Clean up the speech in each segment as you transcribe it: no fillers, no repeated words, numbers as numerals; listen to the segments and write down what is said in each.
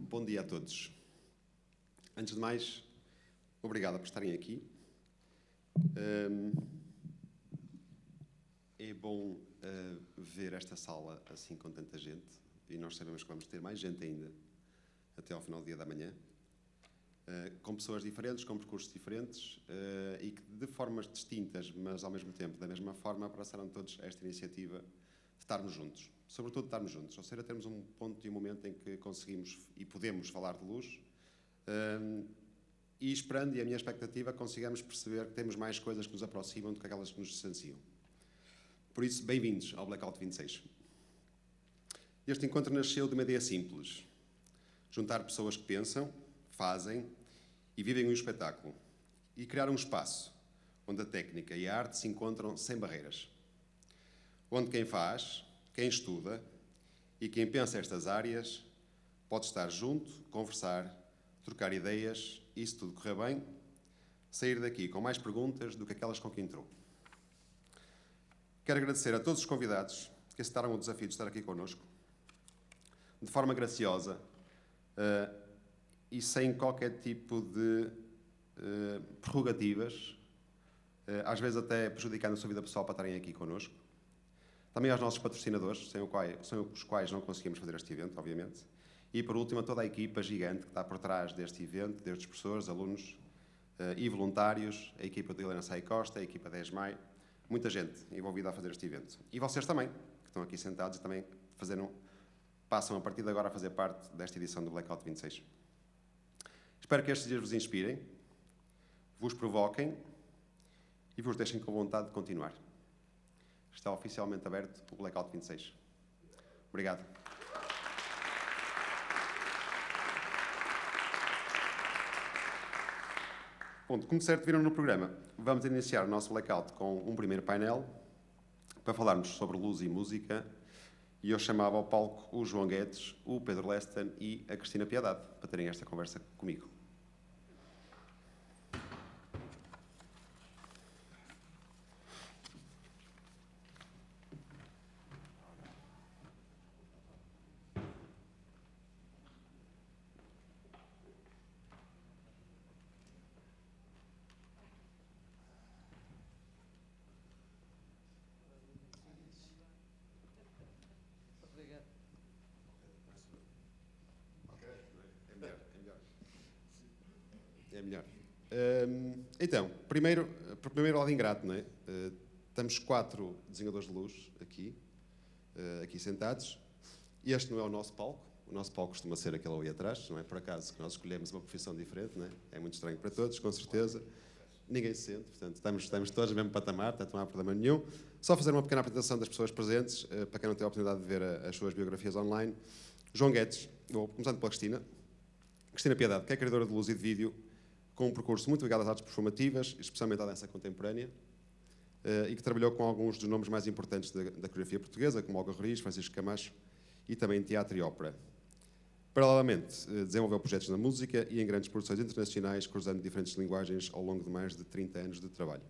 bom dia a todos. Antes de mais, obrigado por estarem aqui. É bom ver esta sala assim com tanta gente, e nós sabemos que vamos ter mais gente ainda até ao final do dia da manhã, com pessoas diferentes, com percursos diferentes e que de formas distintas, mas ao mesmo tempo da mesma forma, abraçaram todos esta iniciativa de estarmos juntos. Sobretudo de estarmos juntos, ou seja, termos um ponto e um momento em que conseguimos e podemos falar de luz, e esperando, e a minha expectativa, consigamos perceber que temos mais coisas que nos aproximam do que aquelas que nos distanciam. Por isso, bem-vindos ao Blackout 26. Este encontro nasceu de uma ideia simples: juntar pessoas que pensam, fazem e vivem um espetáculo, e criar um espaço onde a técnica e a arte se encontram sem barreiras, onde quem faz, quem estuda e quem pensa estas áreas pode estar junto, conversar, trocar ideias e, se tudo correr bem, sair daqui com mais perguntas do que aquelas com que entrou. Quero agradecer a todos os convidados que aceitaram o desafio de estar aqui connosco, de forma graciosa e sem qualquer tipo de prerrogativas, às vezes até prejudicando a sua vida pessoal para estarem aqui connosco. Também aos nossos patrocinadores, sem os quais não conseguimos fazer este evento, obviamente. E, por último, a toda a equipa gigante que está por trás deste evento, desde os professores, alunos e voluntários, a equipa de Helena Sai Costa, a equipa da ESMAI, muita gente envolvida a fazer este evento. E vocês também, que estão aqui sentados e também passam a partir de agora a fazer parte desta edição do Blackout 26. Espero que estes dias vos inspirem, vos provoquem e vos deixem com vontade de continuar. Está oficialmente aberto o Blackout 26. Obrigado. Bom, como certo viram no programa, vamos iniciar o nosso Blackout com um primeiro painel para falarmos sobre luz e música, e eu chamava ao palco o João Guedes, o Pedro Leston e a Cristina Piedade para terem esta conversa comigo. É melhor. Então, primeiro lado ingrato, não é? Estamos 4 desenhadores de luz aqui sentados. Este não é o nosso palco. O nosso palco costuma ser aquele ali atrás, não é por acaso que nós escolhemos uma profissão diferente, não é? É muito estranho para todos, com certeza. Ninguém se sente, portanto, estamos todos no mesmo patamar, portanto não há problema nenhum. Só fazer uma pequena apresentação das pessoas presentes, para quem não tem a oportunidade de ver as suas biografias online. João Guedes, vou começando pela Cristina. Cristina Piedade, que é criadora de luz e de vídeo, com um percurso muito ligado às artes performativas, especialmente à dança contemporânea, e que trabalhou com alguns dos nomes mais importantes da coreografia portuguesa, como Olga Roriz, Francisco Camacho, e também teatro e ópera. Paralelamente, desenvolveu projetos na música e em grandes produções internacionais, cruzando diferentes linguagens ao longo de mais de 30 anos de trabalho.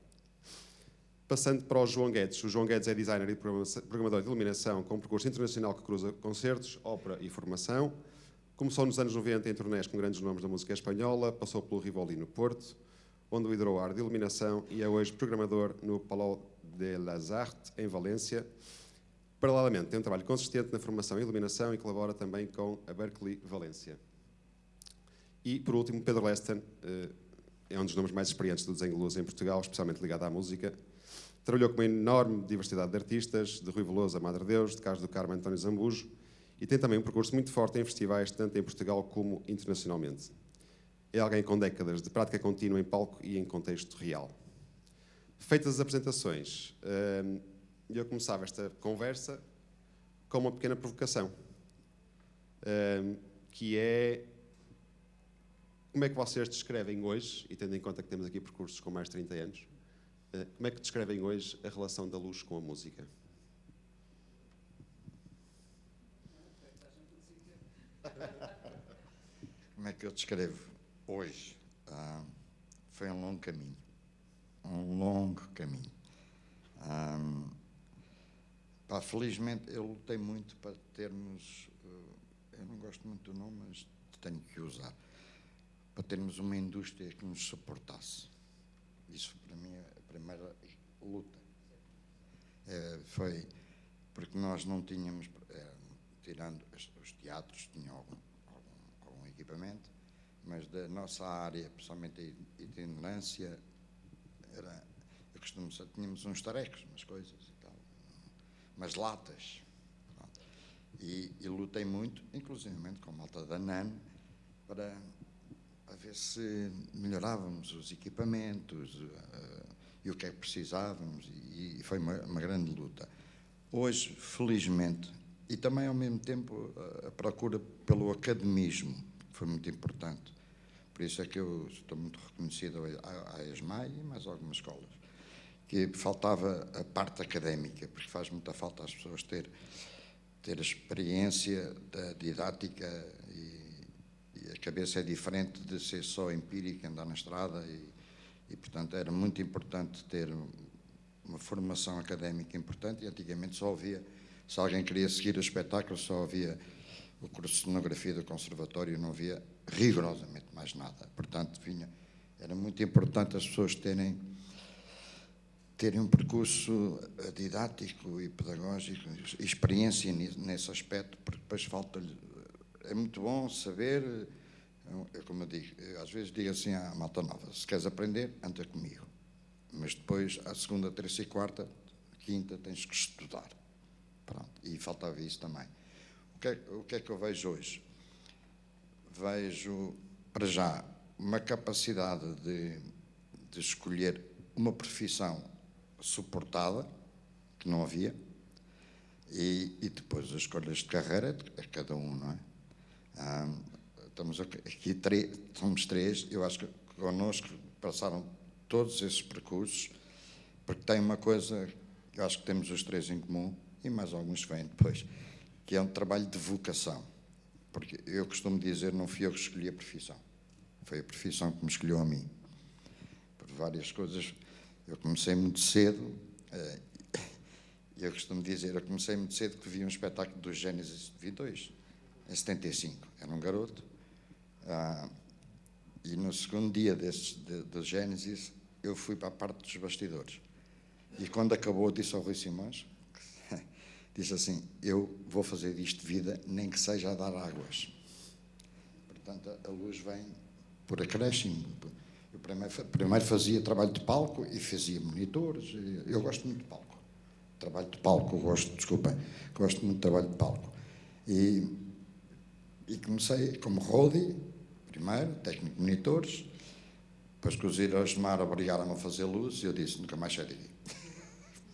Passando para o João Guedes. O João Guedes é designer e programador de iluminação, com um percurso internacional que cruza concertos, ópera e formação. Começou nos anos 90 em turnés com grandes nomes da música espanhola, passou pelo Rivoli no Porto, onde liderou a área de iluminação e é hoje programador no Palau de las Artes, em Valência. Paralelamente, tem um trabalho consistente na formação em iluminação e colabora também com a Berkeley Valência. E, por último, Pedro Leston é um dos nomes mais experientes do desenho de luz em Portugal, especialmente ligado à música. Trabalhou com uma enorme diversidade de artistas, de Rui Veloso a Madre Deus, de Carlos do Carmo a António Zambujo, e tem também um percurso muito forte em festivais, tanto em Portugal como internacionalmente. É alguém com décadas de prática contínua em palco e em contexto real. Feitas as apresentações, eu começava esta conversa com uma pequena provocação, que é: como é que vocês descrevem hoje, e tendo em conta que temos aqui percursos com mais de 30 anos, como é que descrevem hoje a relação da luz com a música? Como é que eu descrevo hoje? Foi um longo caminho. Um longo caminho. Felizmente, eu lutei muito para termos, eu não gosto muito do nome, mas tenho que usar, para termos uma indústria que nos suportasse. Isso, para mim, é a primeira luta. Foi porque nós não tínhamos, tirando os teatros, tinham algum equipamento, mas da nossa área, principalmente a itinerância, eu costumo dizer, tínhamos uns tarecos, umas coisas e tal, umas latas. Pronto. E lutei muito, inclusivamente com a malta da NAN, para ver se melhorávamos os equipamentos e o que é que precisávamos, e foi uma grande luta. Hoje, felizmente, e também ao mesmo tempo a procura pelo academismo, foi muito importante. Por isso é que eu estou muito reconhecido à ESMAI e mais algumas escolas, que faltava a parte académica, porque faz muita falta às pessoas ter a experiência da didática, e a cabeça é diferente de ser só empírica, andar na estrada, e portanto era muito importante ter uma formação académica importante, e antigamente só havia, se alguém queria seguir o espetáculo, só havia o curso de cenografia do conservatório, não havia rigorosamente mais nada. Portanto, era muito importante as pessoas terem um percurso didático e pedagógico, experiência nesse aspecto, porque depois falta-lhe. É muito bom saber, como eu digo, às vezes digo assim à malta nova: se queres aprender, anda comigo. Mas depois, à segunda, terça e quarta, quinta, tens que estudar. Pronto, e faltava isso também. O que é que eu vejo hoje? Vejo, para já, uma capacidade de escolher uma profissão suportada, que não havia, e depois as escolhas de carreira a cada um, não é? Estamos aqui somos três, eu acho que connosco passaram todos esses percursos, porque tem uma coisa que eu acho que temos os três em comum, e mais alguns que vêm depois, que é um trabalho de vocação. Porque eu costumo dizer, não fui eu que escolhi a profissão, foi a profissão que me escolheu a mim. Por várias coisas, eu comecei muito cedo, eu costumo dizer, eu comecei muito cedo que vi um espetáculo dos Gênesis, vi dois, em 75, era um garoto, e no segundo dia dos Gênesis, eu fui para a parte dos bastidores. E quando acabou, disse ao Rui Simões, disse assim: eu vou fazer disto vida, nem que seja a dar águas. Portanto, a luz vem por acréscimo. Eu primeiro fazia trabalho de palco e fazia monitores. Eu gosto muito de palco. Trabalho de palco, gosto muito de trabalho de palco. E comecei como roadie, primeiro, técnico de monitores, depois que os Heróis de Mar obrigaram-me a fazer luz, e eu disse: nunca mais sairei daqui.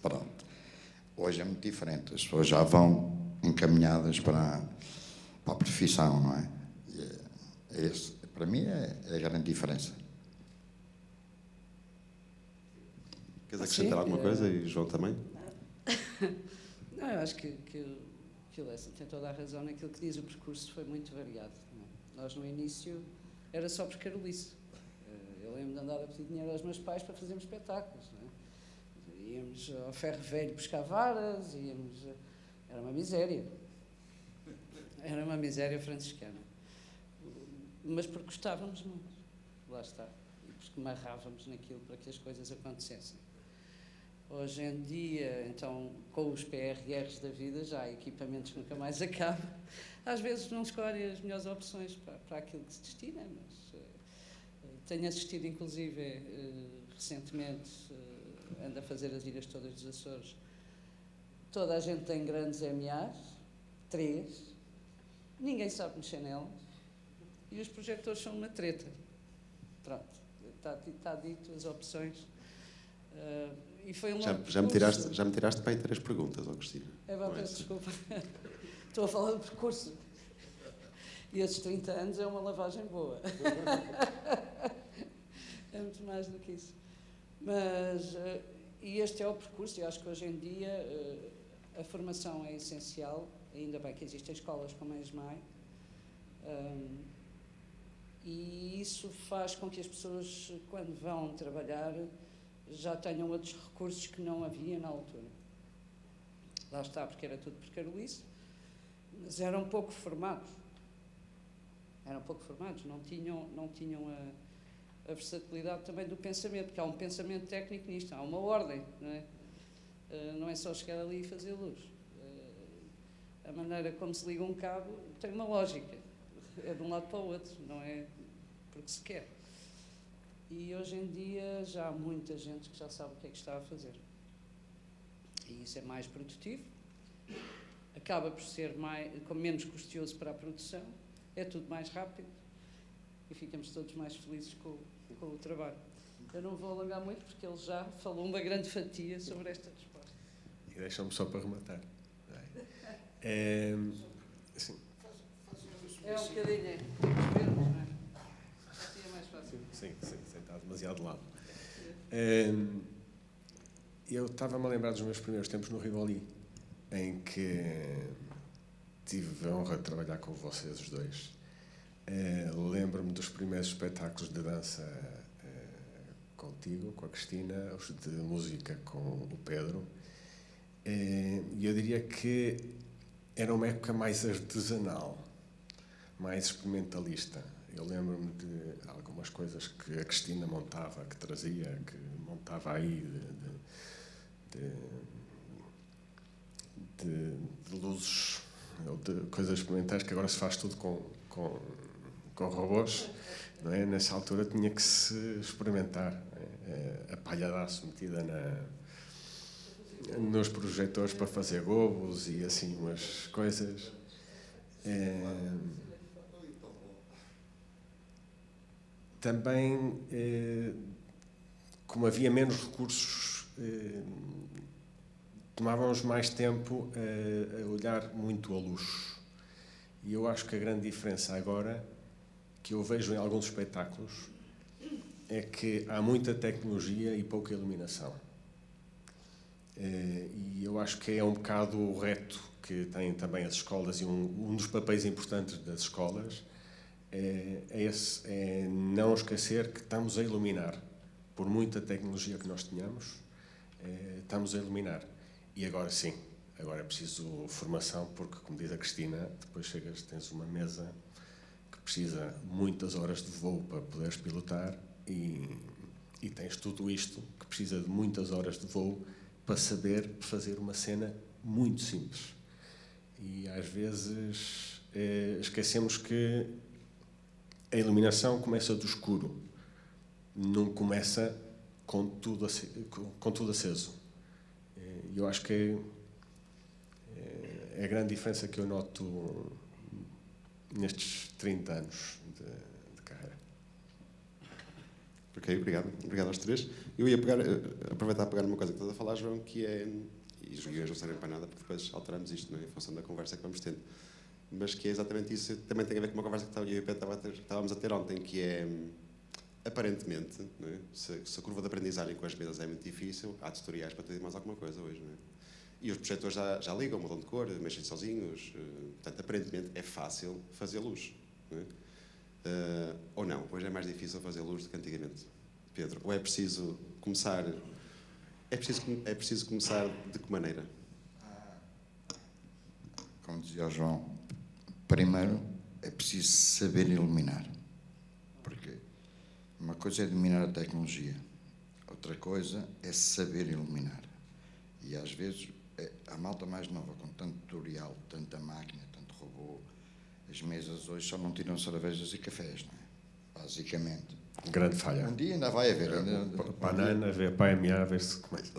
Pronto. Hoje é muito diferente, as pessoas já vão encaminhadas para a profissão, não é? Para mim é a grande diferença. Queres acrescentar alguma coisa? E João também? Não, eu acho que o Lessa tem toda a razão naquilo que diz. O percurso foi muito variado. Não é? Nós, no início, era só por carolice. Eu lembro de andar a pedir dinheiro aos meus pais para fazermos espetáculos. Não é? Íamos ao Ferro Velho buscar varas, era uma miséria. Era uma miséria franciscana. Mas porque gostávamos muito. Lá está. E porque marrávamos naquilo para que as coisas acontecessem. Hoje em dia, então, com os PRRs da vida, já há equipamentos que nunca mais acabam. Às vezes não escolhem as melhores opções para aquilo que se destina, mas tenho assistido, inclusive, recentemente, ando a fazer as ilhas todas dos Açores. Toda a gente tem grandes MAs, 3, ninguém sabe mexer nelas, e os projetores são uma treta. Pronto, está dito as opções. E foi um já me tiraste para aí 3 perguntas, Agostinho. Peço desculpa. Estou a falar do percurso. E esses 30 anos é uma lavagem boa. É muito mais do que isso. Mas, e este é o percurso, eu acho que hoje em dia a formação é essencial, ainda bem que existem escolas como a ESMAI, e isso faz com que as pessoas, quando vão trabalhar, já tenham outros recursos que não havia na altura. Lá está, porque era tudo por carolice, mas eram pouco formados. eram pouco formados, não tinham a versatilidade também do pensamento, porque há um pensamento técnico nisto, há uma ordem, não é? Não é só chegar ali e fazer luz. A maneira como se liga um cabo tem uma lógica, é de um lado para o outro, não é porque se quer. E hoje em dia já há muita gente que já sabe o que é que está a fazer. E isso é mais produtivo, acaba por ser menos custoso para a produção, é tudo mais rápido e ficamos todos mais felizes com o trabalho. Eu não vou alongar muito porque ele já falou uma grande fatia sobre esta resposta. E deixa-me só para rematar. Sim. É um bocadinho, esperamos, não é? Assim é mais fácil. Sim, está demasiado de lado. Eu estava-me a lembrar dos meus primeiros tempos no Rivoli, em que tive a honra de trabalhar com vocês os dois. Lembro-me dos primeiros espetáculos de dança contigo, com a Cristina, os de música com o Pedro. E eu diria que era uma época mais artesanal, mais experimentalista. Eu lembro-me de algumas coisas que a Cristina montava, que trazia, que montava aí de luzes, de coisas experimentais, que agora se faz tudo com robôs, não é? Nessa altura tinha que se experimentar. A palhadaço metida nos projetores para fazer gobos e assim umas coisas. Também, como havia menos recursos, tomávamos mais tempo a olhar muito a luz. E eu acho que a grande diferença agora, que eu vejo em alguns espetáculos, é que há muita tecnologia e pouca iluminação. E eu acho que é um bocado o reto que têm também as escolas, e um dos papéis importantes das escolas é não esquecer que estamos a iluminar. Por muita tecnologia que nós tenhamos, estamos a iluminar. E agora sim, agora é preciso formação, porque, como diz a Cristina, depois tens uma mesa que precisa muitas horas de voo para poderes pilotar e tens tudo isto que precisa de muitas horas de voo para saber fazer uma cena muito simples. E às vezes esquecemos que a iluminação começa do escuro, não começa com tudo aceso. E eu acho que é a grande diferença que eu noto nestes 30 anos de carreira. Ok, obrigado. Obrigado aos três. Eu ia aproveitar a pegar uma coisa que estás a falar, João, que é, e os guiões não servem para nada, porque depois alteramos isto, não é? Em função da conversa que vamos tendo. Mas que é exatamente isso, também tem a ver com uma conversa que eu e o Pedro estávamos a ter ontem, que é, aparentemente, não é? Se a curva de aprendizagem com as mesas é muito difícil, há tutoriais para ter mais alguma coisa hoje, não é? E os projetores já ligam, mudam de cor, mexem sozinhos, portanto, aparentemente é fácil fazer luz, não é? Ou não, hoje é mais difícil fazer luz do que antigamente, Pedro? Ou é preciso começar... É preciso começar de que maneira? Como dizia o João, primeiro é preciso saber iluminar. Porque uma coisa é dominar a tecnologia, outra coisa é saber iluminar. E às vezes a malta mais nova, com tanto tutorial, tanta máquina, tanto robô, as mesas hoje só não tiram cervejas e cafés, não é? Basicamente. Grande falha. Um dia ainda vai haver. Banana, ver PMA, ver se começa.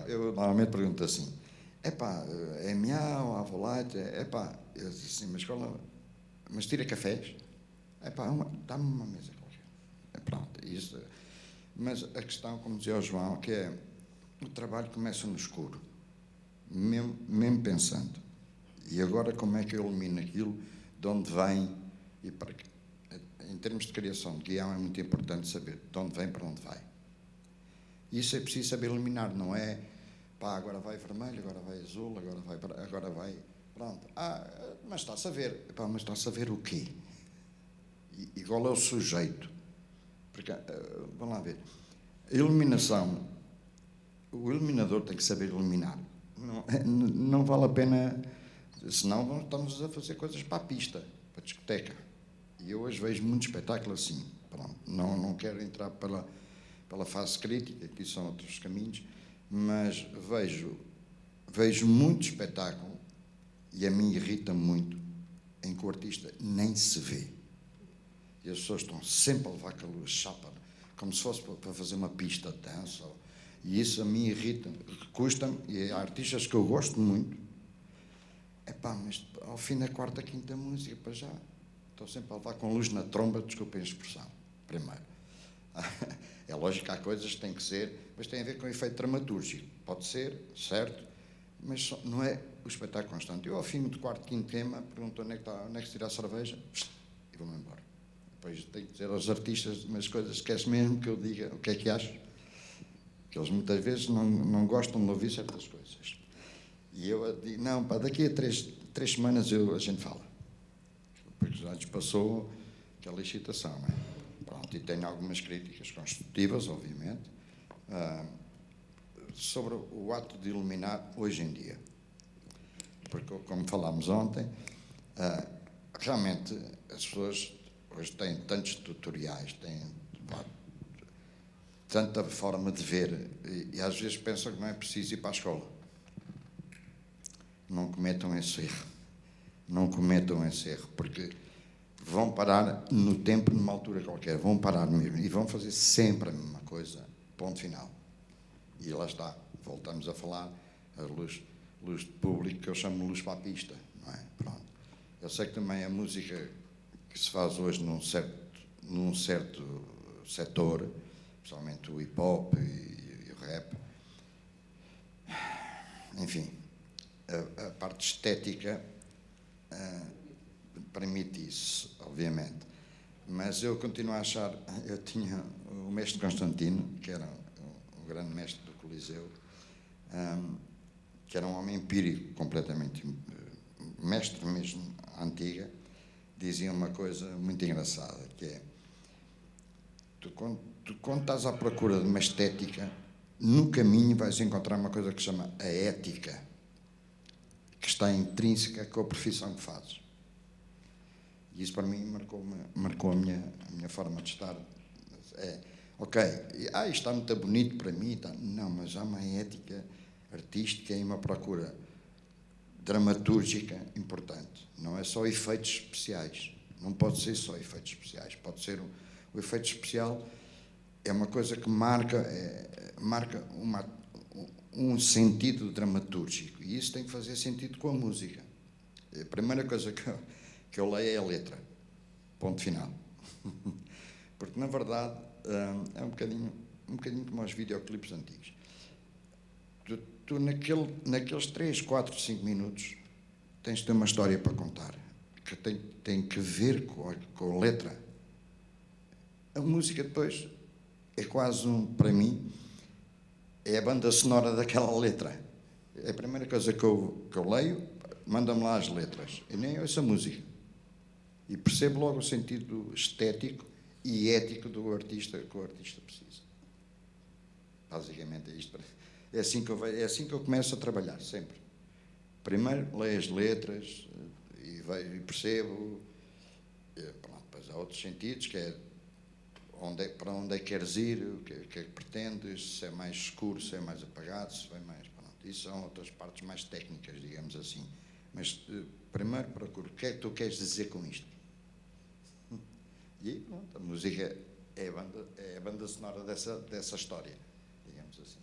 Eu normalmente pergunto assim: é MA ou Avolite? Eu disse assim, mas tira cafés? Dá-me uma mesa qualquer. Pronto, isso. Mas a questão, como dizia o João, que é, o trabalho começa no escuro, mesmo pensando. E agora como é que eu elimino aquilo, de onde vem e para quê? Em termos de criação de guião é muito importante saber de onde vem para onde vai. Isso é preciso saber eliminar, não é agora vai vermelho, agora vai azul, agora vai pronto. Mas está-se a ver. Mas está-se a ver o quê? E qual é o sujeito? Porque, vamos lá ver, a iluminação, o iluminador tem que saber iluminar. Não vale a pena, senão estamos a fazer coisas para a pista. para a discoteca. E eu hoje vejo muito espetáculo assim. Pronto, não quero entrar pela fase crítica, que são outros caminhos, mas vejo muito espetáculo, e a mim irrita muito, em que o artista nem se vê. E as pessoas estão sempre a levar com a luz chapa, como se fosse para fazer uma pista de dança. E isso a mim irrita, custa-me, e há artistas que eu gosto muito. Mas ao fim da quarta, quinta música, para já, estou sempre a levar com luz na tromba, desculpem a expressão, primeiro. É lógico que há coisas que têm que ser, mas tem a ver com o efeito dramatúrgico. Pode ser, certo, mas não é o espetáculo constante. Eu, ao fim do quarto, quinto tema, pergunto onde é que se tira a cerveja e vou-me embora. Depois tenho que dizer aos artistas umas coisas, queres mesmo que eu diga o que é que acho? Que eles muitas vezes não gostam de ouvir certas coisas. E eu digo, não, daqui a três semanas a gente fala. Porque já nos passou aquela excitação, não é? Pronto, e tenho algumas críticas construtivas, obviamente, sobre o ato de iluminar hoje em dia. Porque, como falámos ontem, realmente as pessoas hoje têm tantos tutoriais, têm tanta forma de ver, e às vezes pensam que não é preciso ir para a escola. Não cometam esse erro. Não cometam esse erro, porque vão parar no tempo, numa altura qualquer, vão parar mesmo, e vão fazer sempre a mesma coisa, ponto final. E lá está, voltamos a falar, a luz de público, que eu chamo de luz para a pista, não é? Pronto. Eu sei que também a música que se faz hoje num certo setor, principalmente o hip-hop e o rap, enfim, a parte estética permite isso, obviamente. Mas eu continuo a achar... Eu tinha o mestre Constantino, que era o grande mestre do Coliseu, que era um homem empírico, completamente mestre mesmo, antiga, dizia uma coisa muito engraçada, que é... Quando estás à procura de uma estética, no caminho vais encontrar uma coisa que se chama a ética, que está intrínseca com a profissão que fazes. E isso para mim marcou a minha forma de estar. Ok, isto está muito bonito para mim, tá. Não, mas há uma ética artística e uma procura dramatúrgica importante. Não é só efeitos especiais. Não pode ser só efeitos especiais. Pode ser o efeito especial é uma coisa que marca um sentido dramatúrgico. E isso tem que fazer sentido com a música. A primeira coisa que eu leio é a letra. Ponto final. Porque, na verdade, é um bocadinho como os videoclipes antigos. Tu naqueles 3, 4, 5 minutos, tens de ter uma história para contar, que tem que ver com a letra. A música, depois, é quase para mim, é a banda sonora daquela letra. É a primeira coisa que eu leio, manda-me lá as letras. Eu nem ouço a música. E percebo logo o sentido estético e ético do artista que o artista precisa. Basicamente é isto. É assim que eu começo a trabalhar, sempre. Primeiro leio as letras e percebo. Pronto, depois há outros sentidos, que é para onde é que queres ir, o que é que pretendes, se é mais escuro, se é mais apagado, se vai mais... Pronto. Isso são outras partes mais técnicas, digamos assim. Mas primeiro procuro o que é que tu queres dizer com isto. E pronto, a música é a banda sonora dessa história, digamos assim.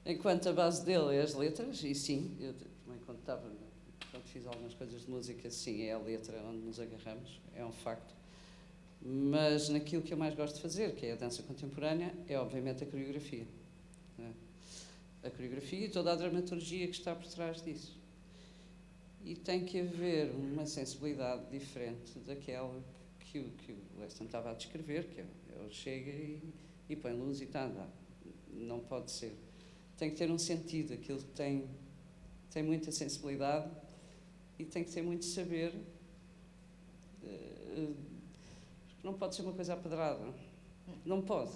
Enquanto a base dele é as letras, e sim, eu também quando fiz algumas coisas de música, sim, é a letra onde nos agarramos, é um facto. Mas naquilo que eu mais gosto de fazer, que é a dança contemporânea, é obviamente a coreografia. A coreografia e toda a dramaturgia que está por trás disso. E tem que haver uma sensibilidade diferente daquela que o Weston estava a descrever, que ele chega e põe luz e está a andar. Não pode ser. Tem que ter um sentido, aquilo tem muita sensibilidade e tem que ter muito saber. Não pode ser uma coisa apedrada. Não pode.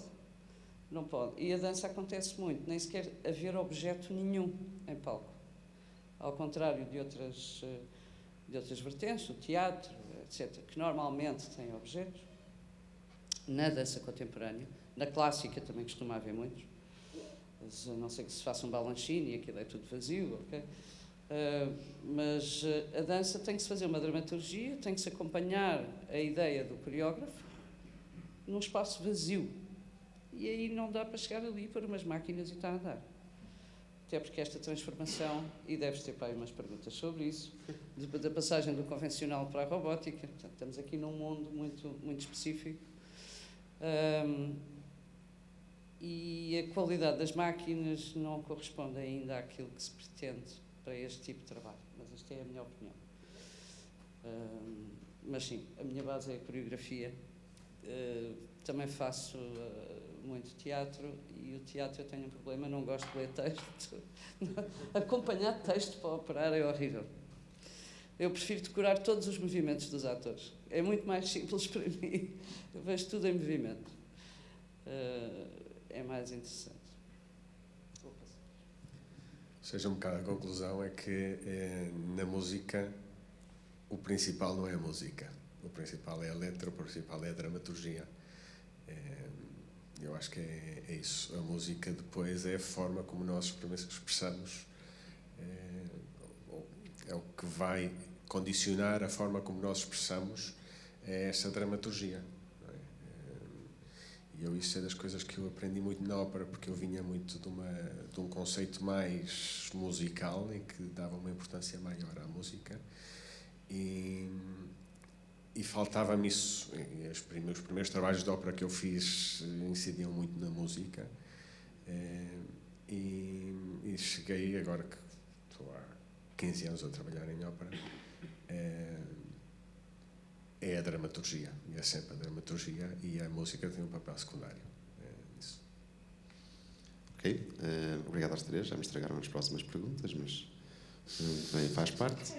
Não pode. E a dança acontece muito, nem sequer haver objeto nenhum em palco. Ao contrário de outras vertentes, o teatro, etc., que normalmente têm objetos. Na dança contemporânea, na clássica também costuma haver muitos, mas a não ser que se faça um balanchine e aquilo é tudo vazio, ok? Mas a dança tem que se fazer uma dramaturgia, tem que se acompanhar a ideia do coreógrafo num espaço vazio. E aí não dá para chegar ali para umas máquinas e está a andar. Até porque esta transformação, e deves ter para aí umas perguntas sobre isso, da passagem do convencional para a robótica, portanto, estamos aqui num mundo muito, muito específico. E a qualidade das máquinas não corresponde ainda àquilo que se pretende para este tipo de trabalho, mas esta é a minha opinião. Mas sim, a minha base é a coreografia. Também faço muito teatro, e o teatro eu tenho um problema, não gosto de ler texto. Acompanhar texto para operar é horrível. Eu prefiro decorar todos os movimentos dos atores. É muito mais simples para mim. Eu vejo tudo em movimento. É mais interessante. Ou seja, um bocado a conclusão é que na música o principal não é a música. O principal é a letra, o principal é a dramaturgia. Eu acho que é isso. A música depois é a forma como nós expressamos, é o que vai condicionar a forma como nós expressamos essa dramaturgia. E isso é das coisas que eu aprendi muito na ópera, porque eu vinha muito de um conceito mais musical, em que dava uma importância maior à música, e faltava-me isso. Os primeiros trabalhos de ópera que eu fiz incidiam muito na música, e cheguei, agora que estou há 15 anos a trabalhar em ópera, é a dramaturgia, e é sempre a dramaturgia, e a música tem um papel secundário nisso. Ok, obrigado às três, já me estragaram as próximas perguntas, mas bem, faz parte.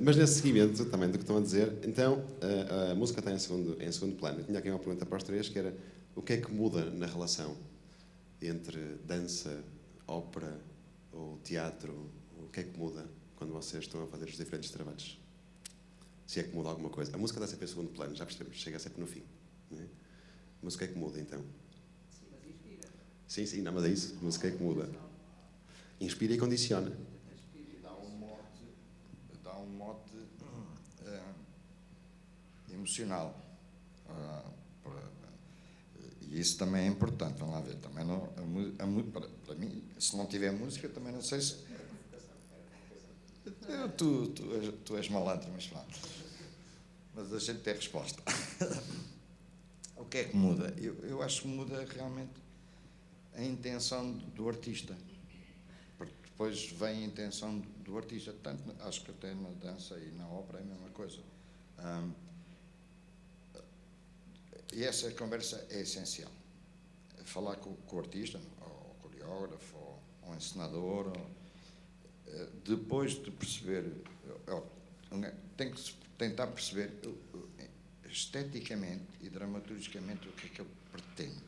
Mas nesse seguimento também do que estão a dizer, então a música está em segundo plano. Eu tinha aqui uma pergunta para os três, que era: o que é que muda na relação entre dança, ópera ou teatro? O que é que muda quando vocês estão a fazer os diferentes trabalhos? Se é que muda alguma coisa. A música está sempre em segundo plano, já percebemos, chega sempre no fim. Não é? Mas o que é que muda então? Sim, mas inspira. Sim, não, mas é isso. A música é que muda. Inspira e condiciona. Dá um mote emocional. E isso também é importante. Vamos lá ver. Também não, para mim, se não tiver música, também não sei se. Tu és malandro, mas pronto. Mas a gente tem resposta. O que é que muda? Eu acho que muda realmente a intenção do artista. Porque depois vem a intenção do artista. Tanto, acho que até na dança e na ópera é a mesma coisa. E essa conversa é essencial. Falar com o artista, ou o coreógrafo, ou o encenador, depois de perceber, tem que tentar perceber esteticamente e dramaturgicamente o que é que ele pretende.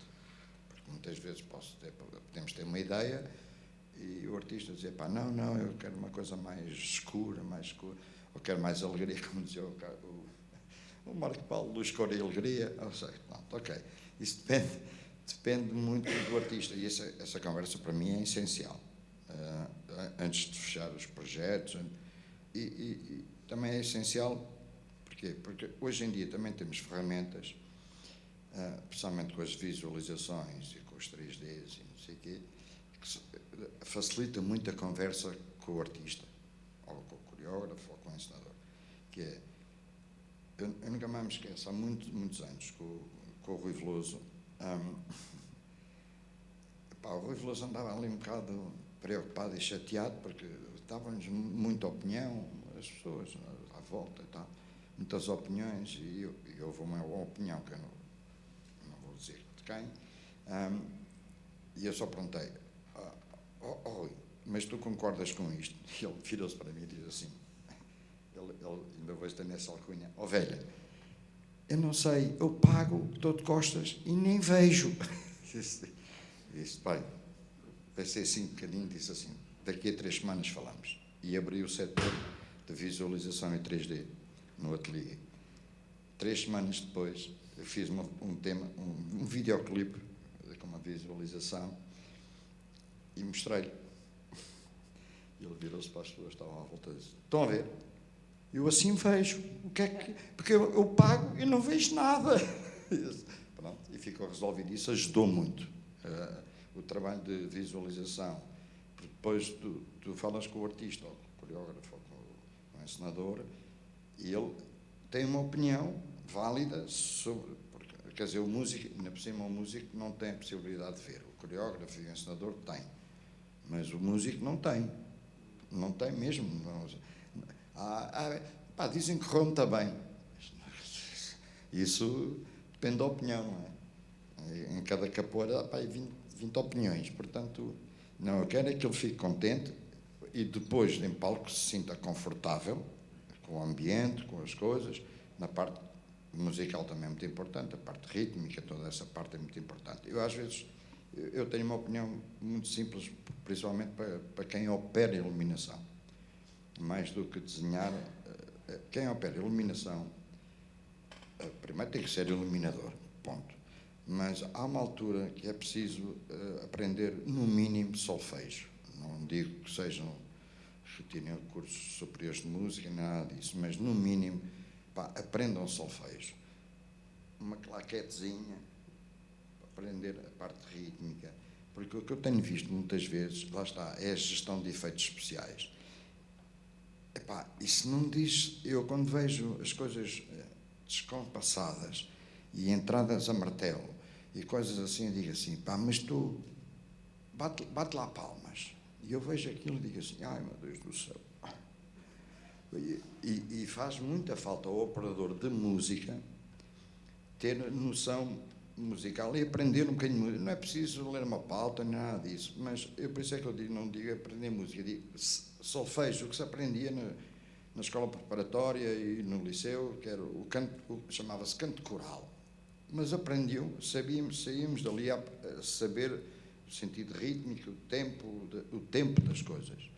Porque muitas vezes podemos ter uma ideia e o artista dizer: pá, não, eu quero uma coisa mais escura, ou quero mais alegria, como dizia o Marco Paulo, luz, cor e alegria. Ou seja, pronto, ok. Isso depende muito do artista, e essa conversa para mim é essencial. Antes de fechar os projetos, e também é essencial. Porquê? Porque hoje em dia também temos ferramentas, principalmente com as visualizações e com os 3Ds e não sei o quê, que facilita muito a conversa com o artista, ou com o coreógrafo, ou com o encenador. Que é, eu nunca mais me esqueço, há muitos anos, com o Rui Veloso, o Rui Veloso andava ali um bocado preocupado e chateado, porque estávamos muita opinião, as pessoas à volta e tal, muitas opiniões, e houve uma opinião que eu não vou dizer de quem, e eu só perguntei: Rui, mas tu concordas com isto? E ele virou-se para mim e diz assim, ele ainda hoje tem nessa alcunha: velha, eu não sei, eu pago, dou de costas e nem vejo. Disse, pai, pensei assim um bocadinho, disse assim, daqui a 3 semanas falamos. E abri o setor de visualização em 3D, no ateliê. 3 semanas depois, eu fiz um videoclipe com uma visualização e mostrei-lhe. Ele virou-se para as pessoas que estavam à volta e disse, estão a ver? Eu assim vejo. O que é que... Porque eu pago e não vejo nada. Pronto, e ficou resolvido. Isso ajudou muito. O trabalho de visualização. Porque depois tu falas com o artista, ou com o coreógrafo, ou com o encenador, e ele tem uma opinião válida sobre... Porque, quer dizer, o músico, ainda por cima, o músico não tem a possibilidade de ver. O coreógrafo e o encenador têm. Mas o músico não tem. Não tem mesmo. Dizem que Rome está bem. Isso depende da opinião, não é? Em cada capoeira há 20 opiniões. Portanto, não, eu quero é que ele fique contente e depois, em palco, se sinta confortável com o ambiente, com as coisas. Na parte musical também é muito importante, a parte rítmica, toda essa parte é muito importante. Eu, às vezes, eu tenho uma opinião muito simples, principalmente para quem opera iluminação. Mais do que desenhar, quem opera iluminação, primeiro tem que ser iluminador, ponto. Mas há uma altura que é preciso aprender, no mínimo, solfejo. Não digo que sejam, que tirem cursos superiores de música, nada disso, mas, no mínimo, aprendam solfejo. Uma claquetezinha, aprender a parte rítmica, porque o que eu tenho visto muitas vezes, lá está, é a gestão de efeitos especiais. Isso não diz... Eu, quando vejo as coisas descompassadas e entradas a martelo e coisas assim, eu digo assim, mas tu bate lá palmas. E eu vejo aquilo e digo assim, ai meu Deus do céu. E faz muita falta ao operador de música ter noção musical e aprender um bocadinho de música. Não é preciso ler uma pauta, nem nada disso, mas eu, por isso é que eu digo, não digo aprender música, digo solfejo, o que se aprendia na escola preparatória e no liceu, que era o canto, chamava-se canto coral. Mas aprendiam, saímos dali a saber o sentido rítmico, o tempo das coisas.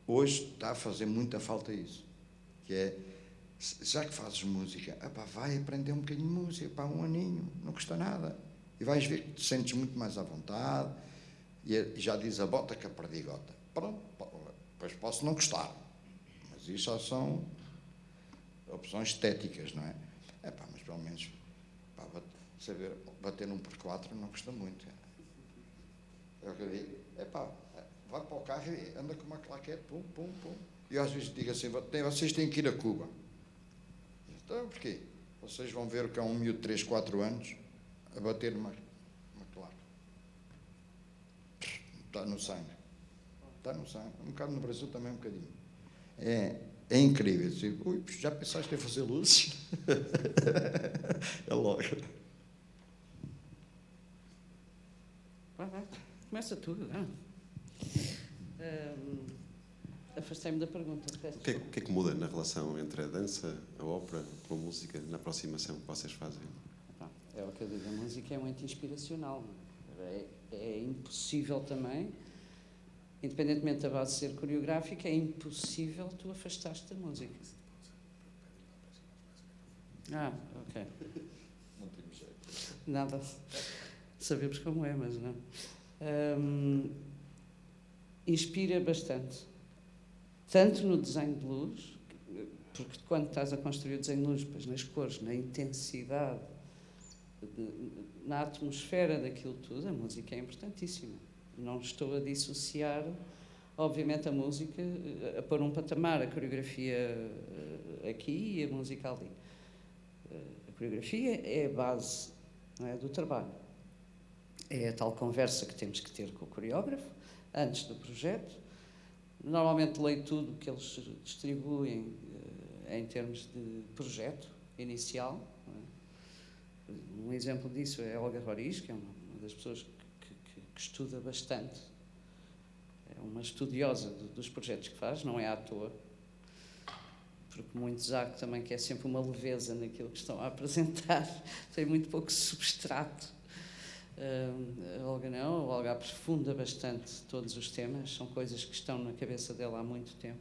Hoje está a fazer muita falta isso, que é, já que fazes música, vai aprender um bocadinho de música, um aninho, não custa nada. E vais ver que te sentes muito mais à vontade, e já diz a bota que a perdigota. Pronto, depois posso não gostar, mas isso já são opções estéticas, não é? Mas pelo menos, saber bater 1/4 não custa muito. É o que eu digo, vai para o carro e anda com uma claquete, pum, pum, pum. E eu às vezes digo assim, vocês têm que ir a Cuba. Então, porquê? Vocês vão ver o que é um miúdo de 3, 4 anos a bater uma claque. Está no sangue. Está no sangue. Um bocado no Brasil também um bocadinho. É incrível. Já pensaste em fazer luzes? É logo. Começa tudo, não? Afastei-me da pergunta. O que é que muda na relação entre a dança, a ópera, com a música, na aproximação que vocês fazem? É o que eu digo, a música é muito inspiracional. É impossível também, independentemente da base ser coreográfica, é impossível tu afastaste da música. Ok. Não temos jeito. Nada. Sabemos como é, mas não. Inspira bastante. Tanto no desenho de luz, porque quando estás a construir o desenho de luz, depois nas cores, na intensidade, na atmosfera daquilo tudo, a música é importantíssima. Não estou a dissociar, obviamente, a música, a pôr um patamar, a coreografia aqui e a música ali. A coreografia é a base, não é, do trabalho. É a tal conversa que temos que ter com o coreógrafo, antes do projeto. Normalmente leio tudo o que eles distribuem em termos de projeto inicial. Um exemplo disso é a Olga Roriz, que é uma das pessoas que estuda bastante. É uma estudiosa dos projetos que faz, não é à toa. Porque muitos há que também que é sempre uma leveza naquilo que estão a apresentar. Tem muito pouco substrato. A Olga não, a Olga aprofunda bastante todos os temas, são coisas que estão na cabeça dela há muito tempo.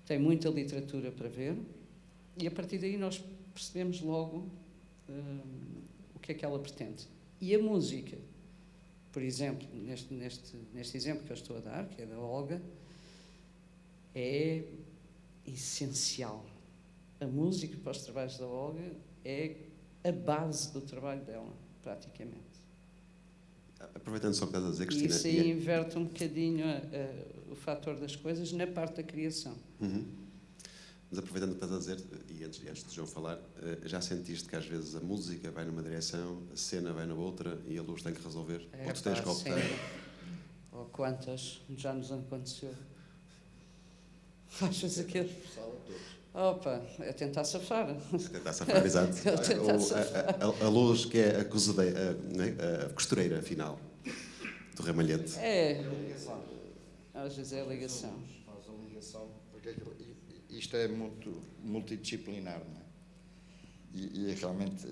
Tem muita literatura para ver e a partir daí nós percebemos logo o que é que ela pretende. E a música, por exemplo, neste exemplo que eu estou a dar, que é da Olga, é essencial. A música para os trabalhos da Olga é a base do trabalho dela, praticamente. Aproveitando só o que estás a dizer, E Cristina. isso aí inverte um bocadinho o fator das coisas na parte da criação. Mas aproveitando o que estás a dizer, e antes de João falar, já sentiste que às vezes a música vai numa direção, a cena vai na outra e a luz tem que resolver? Ou tu tens que optar? Ou quantas já nos aconteceu. Às vezes aquilo... Opa, é tentar safar. Tentar safar, exato. A luz que é a costureira final do ramalhete. É, às vezes é a ligação. Faz a ligação, porque isto é muito multidisciplinar, não é? E realmente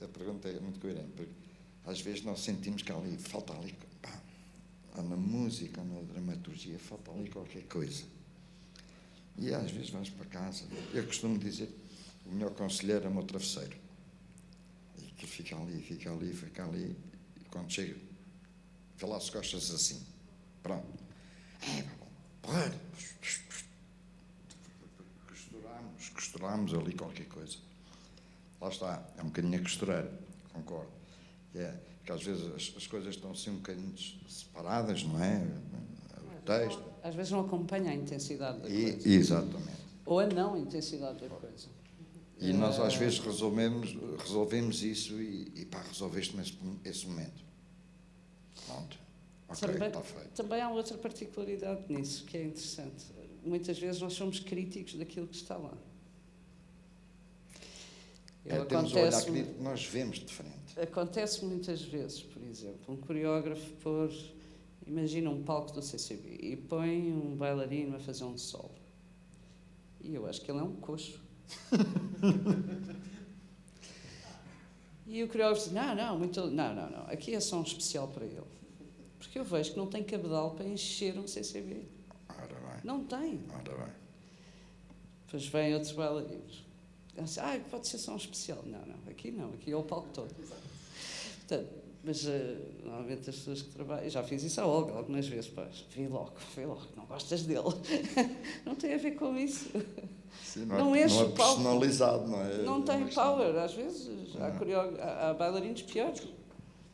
a pergunta é muito coerente, porque às vezes nós sentimos que ali falta ali, pá, na música, na dramaturgia, falta ali qualquer coisa. E às vezes vamos para casa. Eu costumo dizer o melhor conselheiro é o meu travesseiro. E que fica ali, fica ali, fica ali. E quando chega, vê lá as costas assim. Pronto. Costuramos ali qualquer coisa. Lá está, é um bocadinho a costureira, concordo. Que às vezes as coisas estão assim um bocadinho separadas, não é? O texto. Às vezes não acompanha a intensidade da coisa. Exatamente. Ou a não intensidade da coisa. E nós às vezes resolvemos isso e pá, resolveste esse momento. Pronto. Ok, está feito. Também há outra particularidade nisso, que é interessante. Muitas vezes nós somos críticos daquilo que está lá. Temos o olhar crítico que nós vemos de frente. Acontece muitas vezes, por exemplo, um coreógrafo pôr, imagina um palco do CCB e põe um bailarino a fazer um solo. E eu acho que ele é um coxo. E o coreógrafo diz, não, aqui é só um especial para ele. Porque eu vejo que não tem cabedal para encher um CCB. Ora bem. Não tem. Ora bem. Depois vêm outros bailarinos. Pode ser só um especial. Não, aqui é o palco todo. Portanto, mas normalmente as pessoas que trabalham... Eu já fiz isso à Olga algumas vezes. Vê logo, não gostas dele. Não tem a ver com isso. Sim, não enche não é o palco. personalizado, não é? Não tem power. Às vezes há bailarinos piores.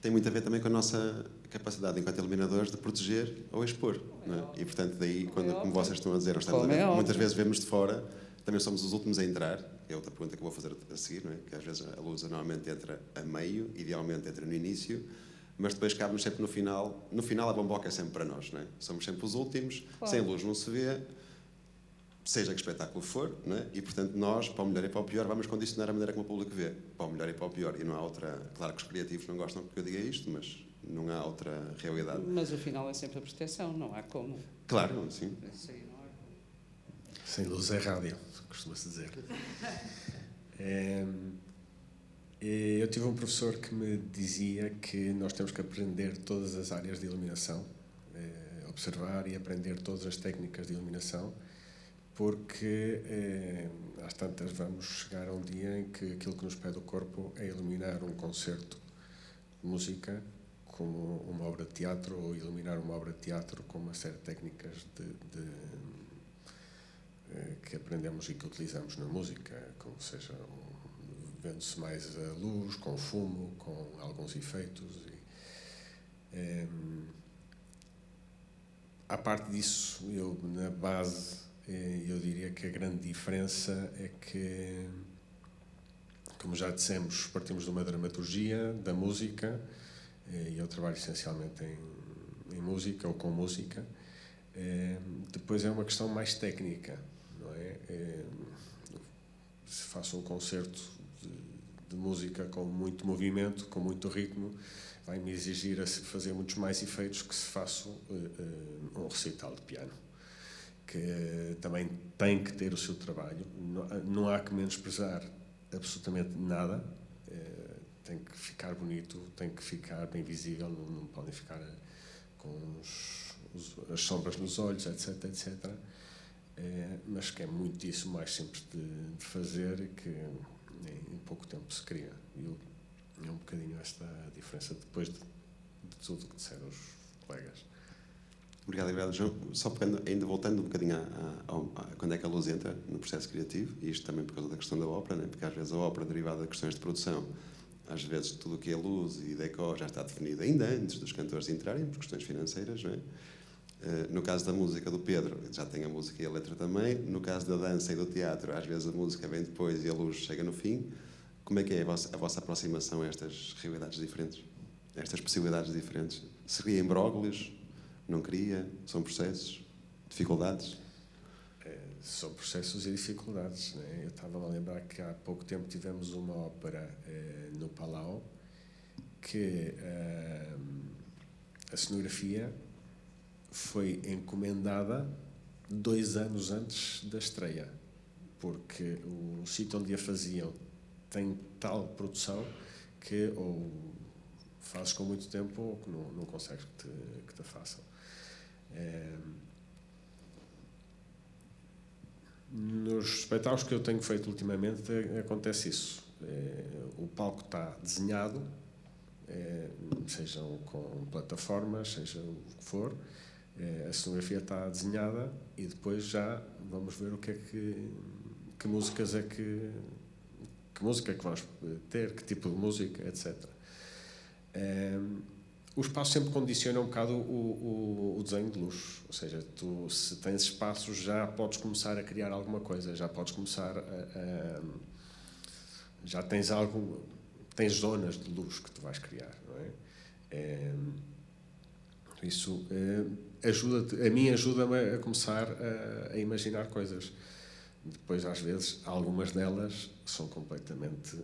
Tem muito a ver também com a nossa capacidade, enquanto iluminadores, de proteger ou expor. Não é? E, portanto, daí, como vocês estão a dizer, muitas vezes vemos de fora, também somos os últimos a entrar. É outra pergunta que eu vou fazer a seguir, não é? Que às vezes a luz normalmente entra a meio, idealmente entra no início, mas depois cabe-nos sempre no final. No final, a bomboca é sempre para nós, não é? Somos sempre os últimos, claro. Sem luz não se vê, seja que espetáculo for, não é? E, portanto, nós, para o melhor e para o pior, vamos condicionar a maneira como o público vê, para o melhor e para o pior. E não há outra... Claro que os criativos não gostam que eu diga isto, mas não há outra realidade. Mas o final é sempre a proteção, não há como. Claro, sim. Isso aí não há como. Sem luz é rádio, costuma-se dizer. Eu tive um professor que me dizia que nós temos que aprender todas as áreas de iluminação, observar e aprender todas as técnicas de iluminação, porque às tantas vamos chegar a um dia em que aquilo que nos pede o corpo é iluminar um concerto de música como uma obra de teatro, ou iluminar uma obra de teatro com uma série de técnicas que aprendemos e que utilizamos na música, como seja vendo-se mais a luz, com fumo, com alguns efeitos. À parte disso, eu na base, eu diria que a grande diferença é que, como já dissemos, partimos de uma dramaturgia da música, e eu trabalho essencialmente em música ou com música. Depois é uma questão mais técnica, não é? Se faço um concerto de música com muito movimento, com muito ritmo, vai-me exigir a fazer muitos mais efeitos que se faço um recital de piano, que também tem que ter o seu trabalho. Não há que menosprezar absolutamente nada. tem que ficar bonito, tem que ficar bem visível, não podem ficar com as sombras nos olhos, etc, etc. Mas que é muitíssimo mais simples de fazer e que em pouco tempo se cria. É um bocadinho esta diferença depois de tudo o que disseram os colegas. Obrigado, João. Só pegando, ainda voltando um bocadinho quando é que a luz entra no processo criativo, e isto também por causa da questão da ópera, né? Porque às vezes a ópera, derivada de questões de produção, às vezes tudo o que é luz e decor já está definido ainda antes dos cantores entrarem, por questões financeiras, não é? No caso da música do Pedro, já tem a música e a letra também. No caso da dança e do teatro, às vezes a música vem depois e a luz chega no fim. Como é que é a vossa aproximação a estas realidades diferentes? A estas possibilidades diferentes? Seria imbróglios? Não queria? São processos? Dificuldades? São processos e dificuldades, né? Eu estava a lembrar que há pouco tempo tivemos uma ópera no Palau que a cenografia foi encomendada 2 anos antes da estreia, porque o sítio onde a faziam tem tal produção que ou fazes com muito tempo ou que não consegues que te façam. Nos espetáculos que eu tenho feito ultimamente acontece isso. O palco está desenhado, sejam com plataformas, seja o que for, a cenografia está desenhada e depois já vamos ver o que é que músicas é que música é que vamos ter, que tipo de música, etc. O espaço sempre condiciona um bocado o desenho de luz, ou seja, tu, se tens espaços, já podes começar a criar alguma coisa, já podes começar já tens tens zonas de luz que tu vais criar, não é? Isso a mim ajuda-me a começar a imaginar coisas. Depois, às vezes, algumas delas são completamente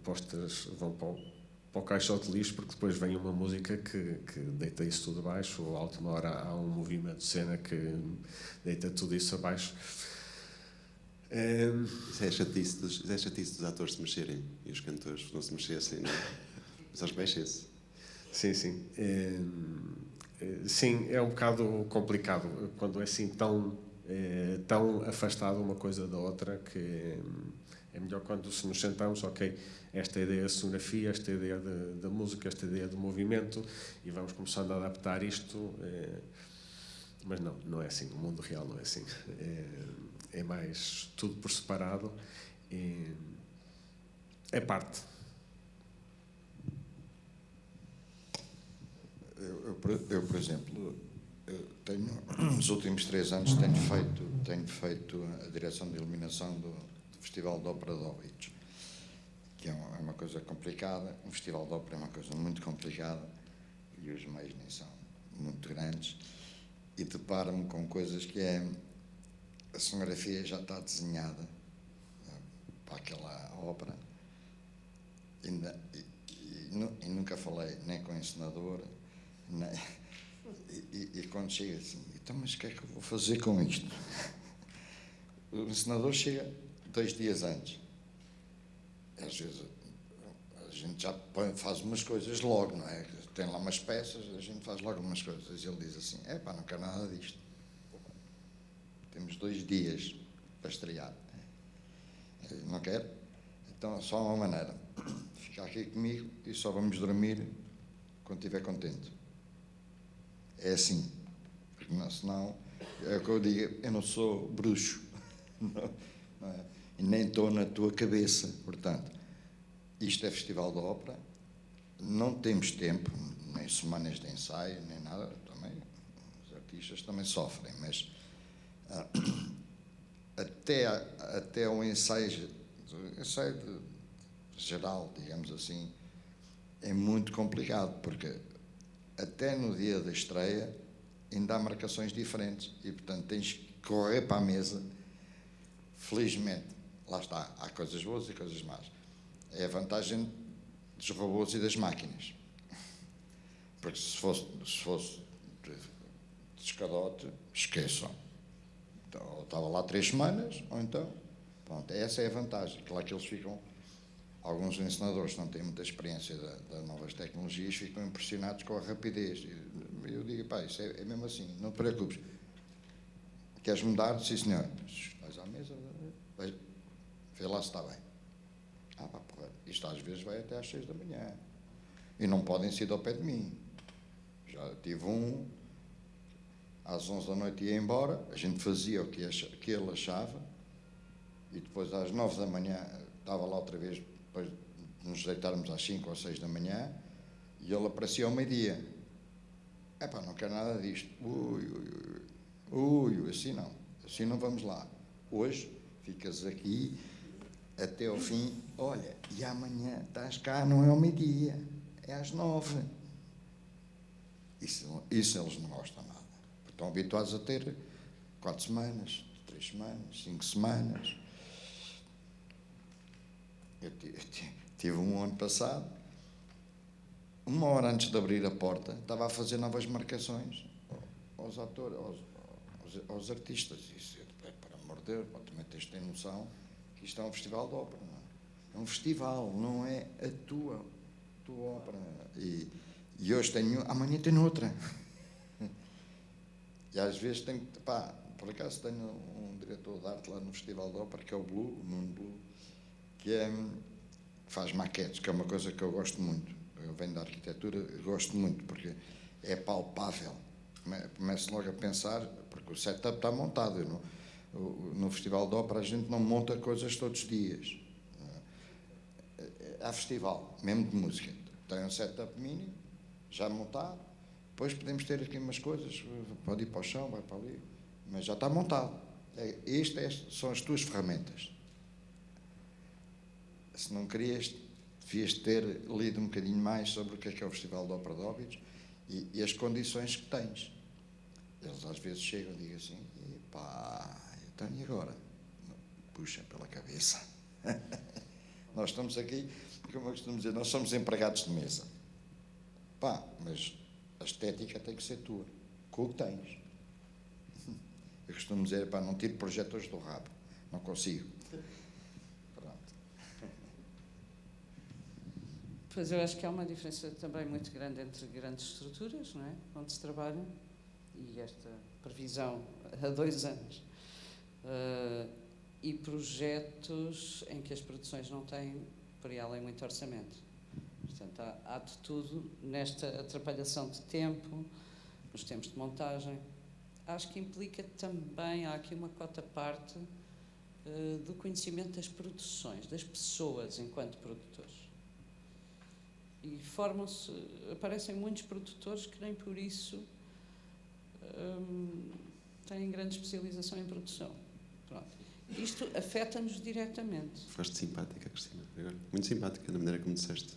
postas, vão para o caixote de lixo, porque depois vem uma música que deita isso tudo abaixo, ou à última hora há um movimento de cena que deita tudo isso abaixo. Isso é chatice dos atores se mexerem e os cantores não se mexessem, não é? Mas eles mexem-se. Sim, sim. Sim, é um bocado complicado quando é assim tão afastado uma coisa da outra, que é melhor quando se nos sentamos, ok, esta ideia de cenografia, esta ideia da música, esta ideia do movimento, e vamos começando a adaptar isto, mas não é assim, o mundo real não é assim, é mais tudo por separado, é parte. Eu, por exemplo, nos últimos 3 anos tenho feito a direção de iluminação do Festival de Ópera de Óbidos, que é uma coisa complicada. Um festival de ópera é uma coisa muito complicada e os meios nem são muito grandes, e deparo-me com coisas que a cenografia já está desenhada para aquela ópera e nunca falei nem com o encenador, e quando chega assim, então, mas o que é que eu vou fazer com isto? O encenador chega 2 dias antes. Às vezes a gente já faz umas coisas logo, não é? Tem lá umas peças, a gente faz logo umas coisas. E ele diz assim, não quero nada disto. Temos 2 dias para estrear. Não quero? Então só há uma maneira. Fica aqui comigo e só vamos dormir quando estiver contente. É assim. Porque senão, é o que eu digo, eu não sou bruxo. Não é? E nem estou na tua cabeça. Portanto, isto é Festival da Ópera, não temos tempo, nem semanas de ensaio, nem nada. Também, os artistas também sofrem, mas até o ensaio geral, digamos assim, é muito complicado, porque até no dia da estreia ainda há marcações diferentes e, portanto, tens que correr para a mesa. Felizmente, lá está, há coisas boas e coisas más. É a vantagem dos robôs e das máquinas. Porque se fosse de escadote, esqueçam. Então, ou estava lá 3 semanas, ou então, pronto, essa é a vantagem. Claro que eles ficam alguns ensinadores que não têm muita experiência das novas tecnologias ficam impressionados com a rapidez. Eu digo, pá, isso é mesmo assim, não te preocupes. Queres mudar? Sim, senhor. Vais à mesa, vê lá se está bem. Pá, porra, isto às vezes vai até às 6 da manhã. E não podem ser ao pé de mim. Já tive às 11 da noite ia embora, a gente fazia o que ele achava, e depois às 9 da manhã estava lá outra vez, depois de nos deitarmos às 5 ou 6 da manhã, e ele aparecia ao meio-dia. Epá, não quero nada disto. Assim não vamos lá. Hoje ficas aqui até ao fim, olha, e amanhã estás cá, não é ao meio-dia, é às 9. Isso eles não gostam nada. Estão habituados a ter 4 semanas, 3 semanas, 5 semanas. Eu tive um ano passado, 1 hora antes de abrir a porta, estava a fazer novas marcações aos atores, aos artistas. Isso, para amor de Deus, também tens de ter noção que isto é um festival de ópera. Não é? É um festival, não é a tua ópera. E hoje tenho, amanhã tenho outra. E às vezes tenho, por acaso tenho um diretor de arte lá no Festival de Ópera, que é o Nuno Blue, que faz maquetes, que é uma coisa que eu gosto muito. Eu venho da arquitetura, gosto muito, porque é palpável. Começo logo a pensar, porque o setup está montado. No Festival de Ópera a gente não monta coisas todos os dias. Há festival, mesmo de música. Tem um setup mínimo, já montado. Depois podemos ter aqui umas coisas, pode ir para o chão, vai para ali, mas já está montado. São as tuas ferramentas. Se não querias, devias ter lido um bocadinho mais sobre o que é o Festival de Ópera de Óbidos e as condições que tens. Eles às vezes chegam e dizem assim, então e agora? Puxa pela cabeça. Nós estamos aqui, como eu costumo dizer, nós somos empregados de mesa. Mas a estética tem que ser tua, com o que tens. Eu costumo dizer, não tiro projetores do rabo, não consigo. Pronto. Pois eu acho que há uma diferença também muito grande entre grandes estruturas, não é? Onde se trabalha, e esta previsão há 2 anos, e projetos em que as produções não têm, por aí além, muito orçamento. Portanto, há de tudo nesta atrapalhação de tempo, nos tempos de montagem. Acho que implica também, há aqui uma cota parte do conhecimento das produções, das pessoas enquanto produtores. E aparecem muitos produtores que nem por isso têm grande especialização em produção. Pronto. Isto afeta-nos diretamente. Foste simpática, Cristina. Agora, muito simpática na maneira como disseste.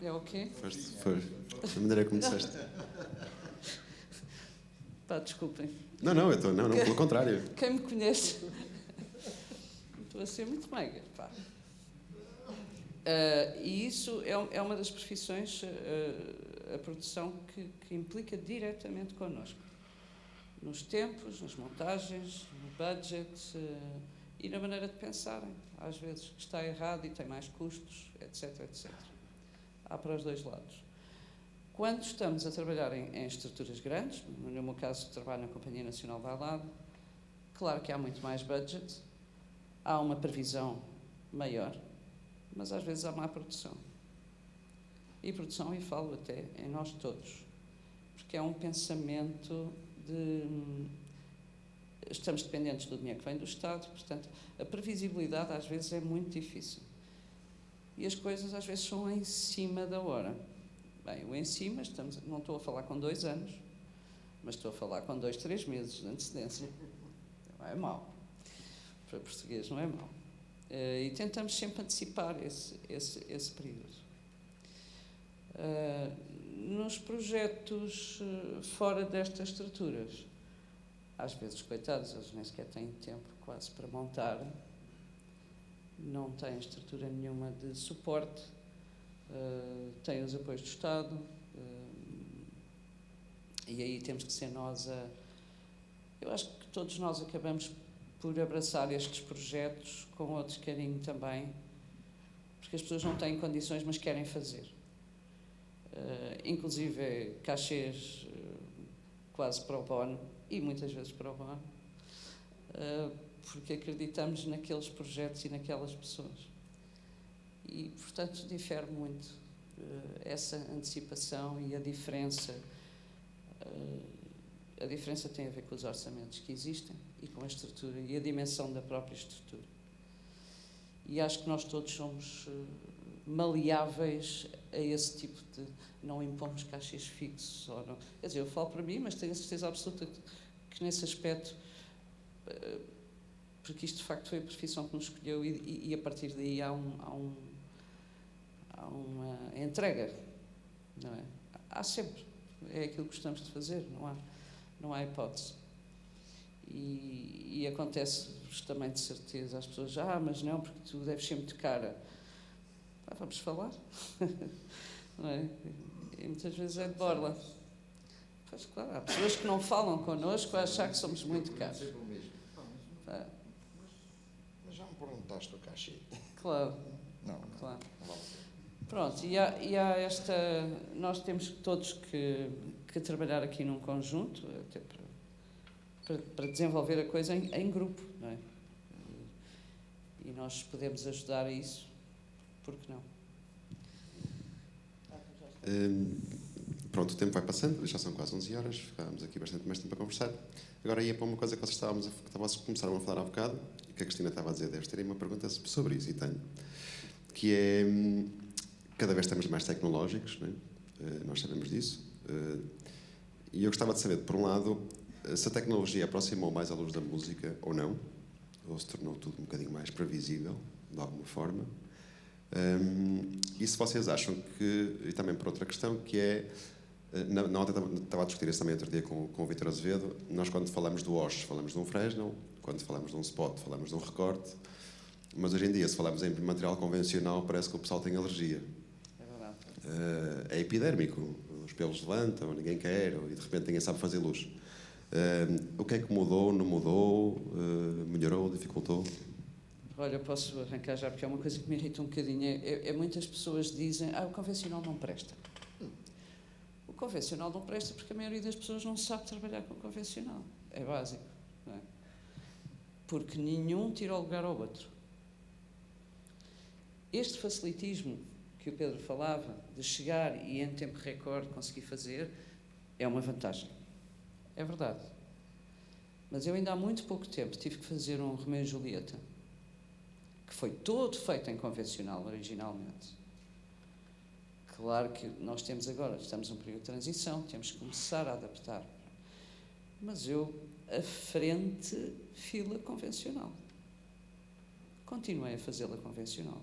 É o quê? Foi. Da maneira como disseste. Desculpem. Não, pelo contrário. Quem me conhece, estou a ser muito meiga, e isso é uma das profissões, a produção, que implica diretamente connosco. Nos tempos, nas montagens, no budget e na maneira de pensarem. Às vezes está errado e tem mais custos, etc, etc. Há para os 2 lados. Quando estamos a trabalhar em estruturas grandes, no meu caso trabalho na Companhia Nacional Bailado, claro que há muito mais budget, há uma previsão maior, mas às vezes há má produção. E produção, e falo até em nós todos, porque é um pensamento estamos dependentes do dinheiro que vem do Estado, portanto, a previsibilidade às vezes é muito difícil. E as coisas às vezes são em cima da hora. Bem, o em cima, não estou a falar com 2 anos, mas estou a falar com 2, 3 meses de antecedência. Não é mau. Para português não é mau. E tentamos sempre antecipar esse período. Nos projetos fora destas estruturas, às vezes, coitados, eles nem sequer têm tempo quase para montar, não têm estrutura nenhuma de suporte, têm os apoios do Estado, e aí temos que ser nós a... Eu acho que todos nós acabamos por abraçar estes projetos com outro carinho também, porque as pessoas não têm condições, mas querem fazer. Inclusive cachês quase pro bono, e muitas vezes pro bono, porque acreditamos naqueles projetos e naquelas pessoas. E, portanto, difere muito essa antecipação e a diferença. A diferença tem a ver com os orçamentos que existem e com a estrutura e a dimensão da própria estrutura. E acho que nós todos somos maleáveis a esse tipo de... Não impomos cachês fixos. Ou não. Quer dizer, eu falo para mim, mas tenho a certeza absoluta que nesse aspecto, porque isto de facto foi a profissão que nos escolheu e a partir daí há uma entrega, não é? Há sempre. É aquilo que gostamos de fazer, não há hipótese. E acontece também de certeza, as pessoas, mas não, porque tu deves ser muito cara. Vamos falar. Não é? E muitas vezes é de borla. Pois claro, há pessoas que não falam connosco a achar que somos muito caros. Mas já me perguntaste o cachê? Claro. Não. Claro. Pronto, e há esta... Nós temos todos que trabalhar aqui num conjunto, até para desenvolver a coisa em grupo, não é? E nós podemos ajudar a isso, por que não? Pronto, o tempo vai passando, já são quase 11 horas, ficámos aqui bastante mais tempo a conversar. Agora ia para uma coisa que vocês começaram a falar há bocado, e que a Cristina estava a dizer, deves ter uma pergunta sobre isso, e tenho, que é, cada vez estamos mais tecnológicos, não é? Nós sabemos disso, e eu gostava de saber, por um lado, se a tecnologia aproximou mais a luz da música ou não, ou se tornou tudo um bocadinho mais previsível, de alguma forma. E se vocês acham que, e também por outra questão, que é, estava a discutir isso também outro dia com o Vítor Azevedo, nós quando falamos do Osh, falamos de um Fresnel, quando falamos de um Spot, falamos de um recorte, mas hoje em dia, se falamos em material convencional, parece que o pessoal tem alergia. É verdade. É epidérmico, os pelos levantam, ninguém quer, e de repente ninguém sabe fazer luz. O que é que mudou, não mudou, melhorou, dificultou? Olha, eu posso arrancar já, porque é uma coisa que me irrita um bocadinho. Muitas pessoas dizem, o convencional não presta. O convencional não presta porque a maioria das pessoas não sabe trabalhar com o convencional. É básico, não é? Porque nenhum tira o lugar ao outro. Este facilitismo que o Pedro falava, de chegar e em tempo recorde conseguir fazer, é uma vantagem. É verdade. Mas eu ainda há muito pouco tempo tive que fazer um Romeu e Julieta, que foi todo feito em convencional, originalmente. Claro que nós estamos num período de transição, temos que começar a adaptar. Mas eu, a frente, fila convencional. Continuei a fazê-la convencional.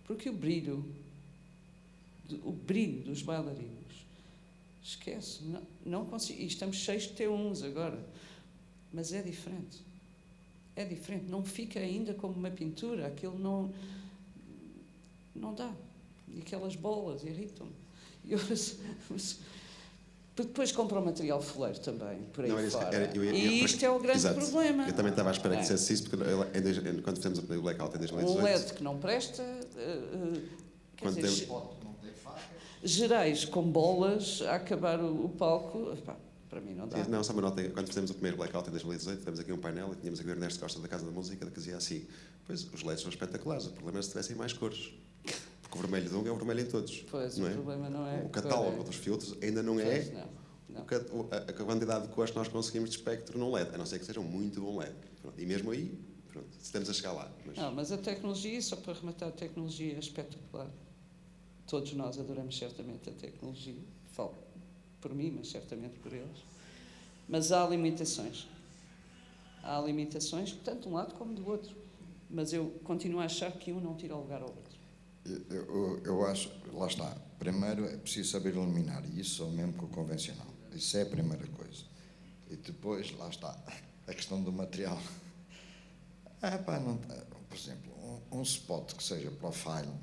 Porque o brilho dos bailarinos, esquece, não consigo, e estamos cheios de T1s agora, mas é diferente, não fica ainda como uma pintura, aquilo não dá, e aquelas bolas irritam-me, depois compra o material foleiro também, por aí fora, e isto é o grande problema. Eu também estava à espera que dissesse isso, porque quando fizemos o blackout em 2018... Um LED que não presta, gerais com bolas a acabar o palco, para mim não dá. Não, só uma nota, quando fizemos o primeiro blackout em 2018, tivemos aqui um painel e tínhamos aqui o Ernesto Costa da Casa da Música que dizia assim, pois os LEDs são espetaculares, o problema é se tivessem mais cores. Porque o vermelho de um é o vermelho em todos. Pois, não o problema não é... O catálogo dos filtros ainda não é... Não. A quantidade de cores que nós conseguimos de espectro num LED, a não ser que seja um muito bom LED. Pronto. E mesmo aí, pronto, estamos a chegar lá. Mas a tecnologia, só para rematar, a tecnologia é espetacular. Todos nós adoramos certamente a tecnologia. Falo por mim, mas certamente por eles. Mas há limitações. Há limitações, tanto de um lado como do outro. Mas eu continuo a achar que um não tira o lugar ao outro. Eu acho, lá está. Primeiro é preciso saber eliminar, e isso só mesmo com o convencional. Isso é a primeira coisa. E depois, lá está, a questão do material. Por exemplo, um spot que seja profile,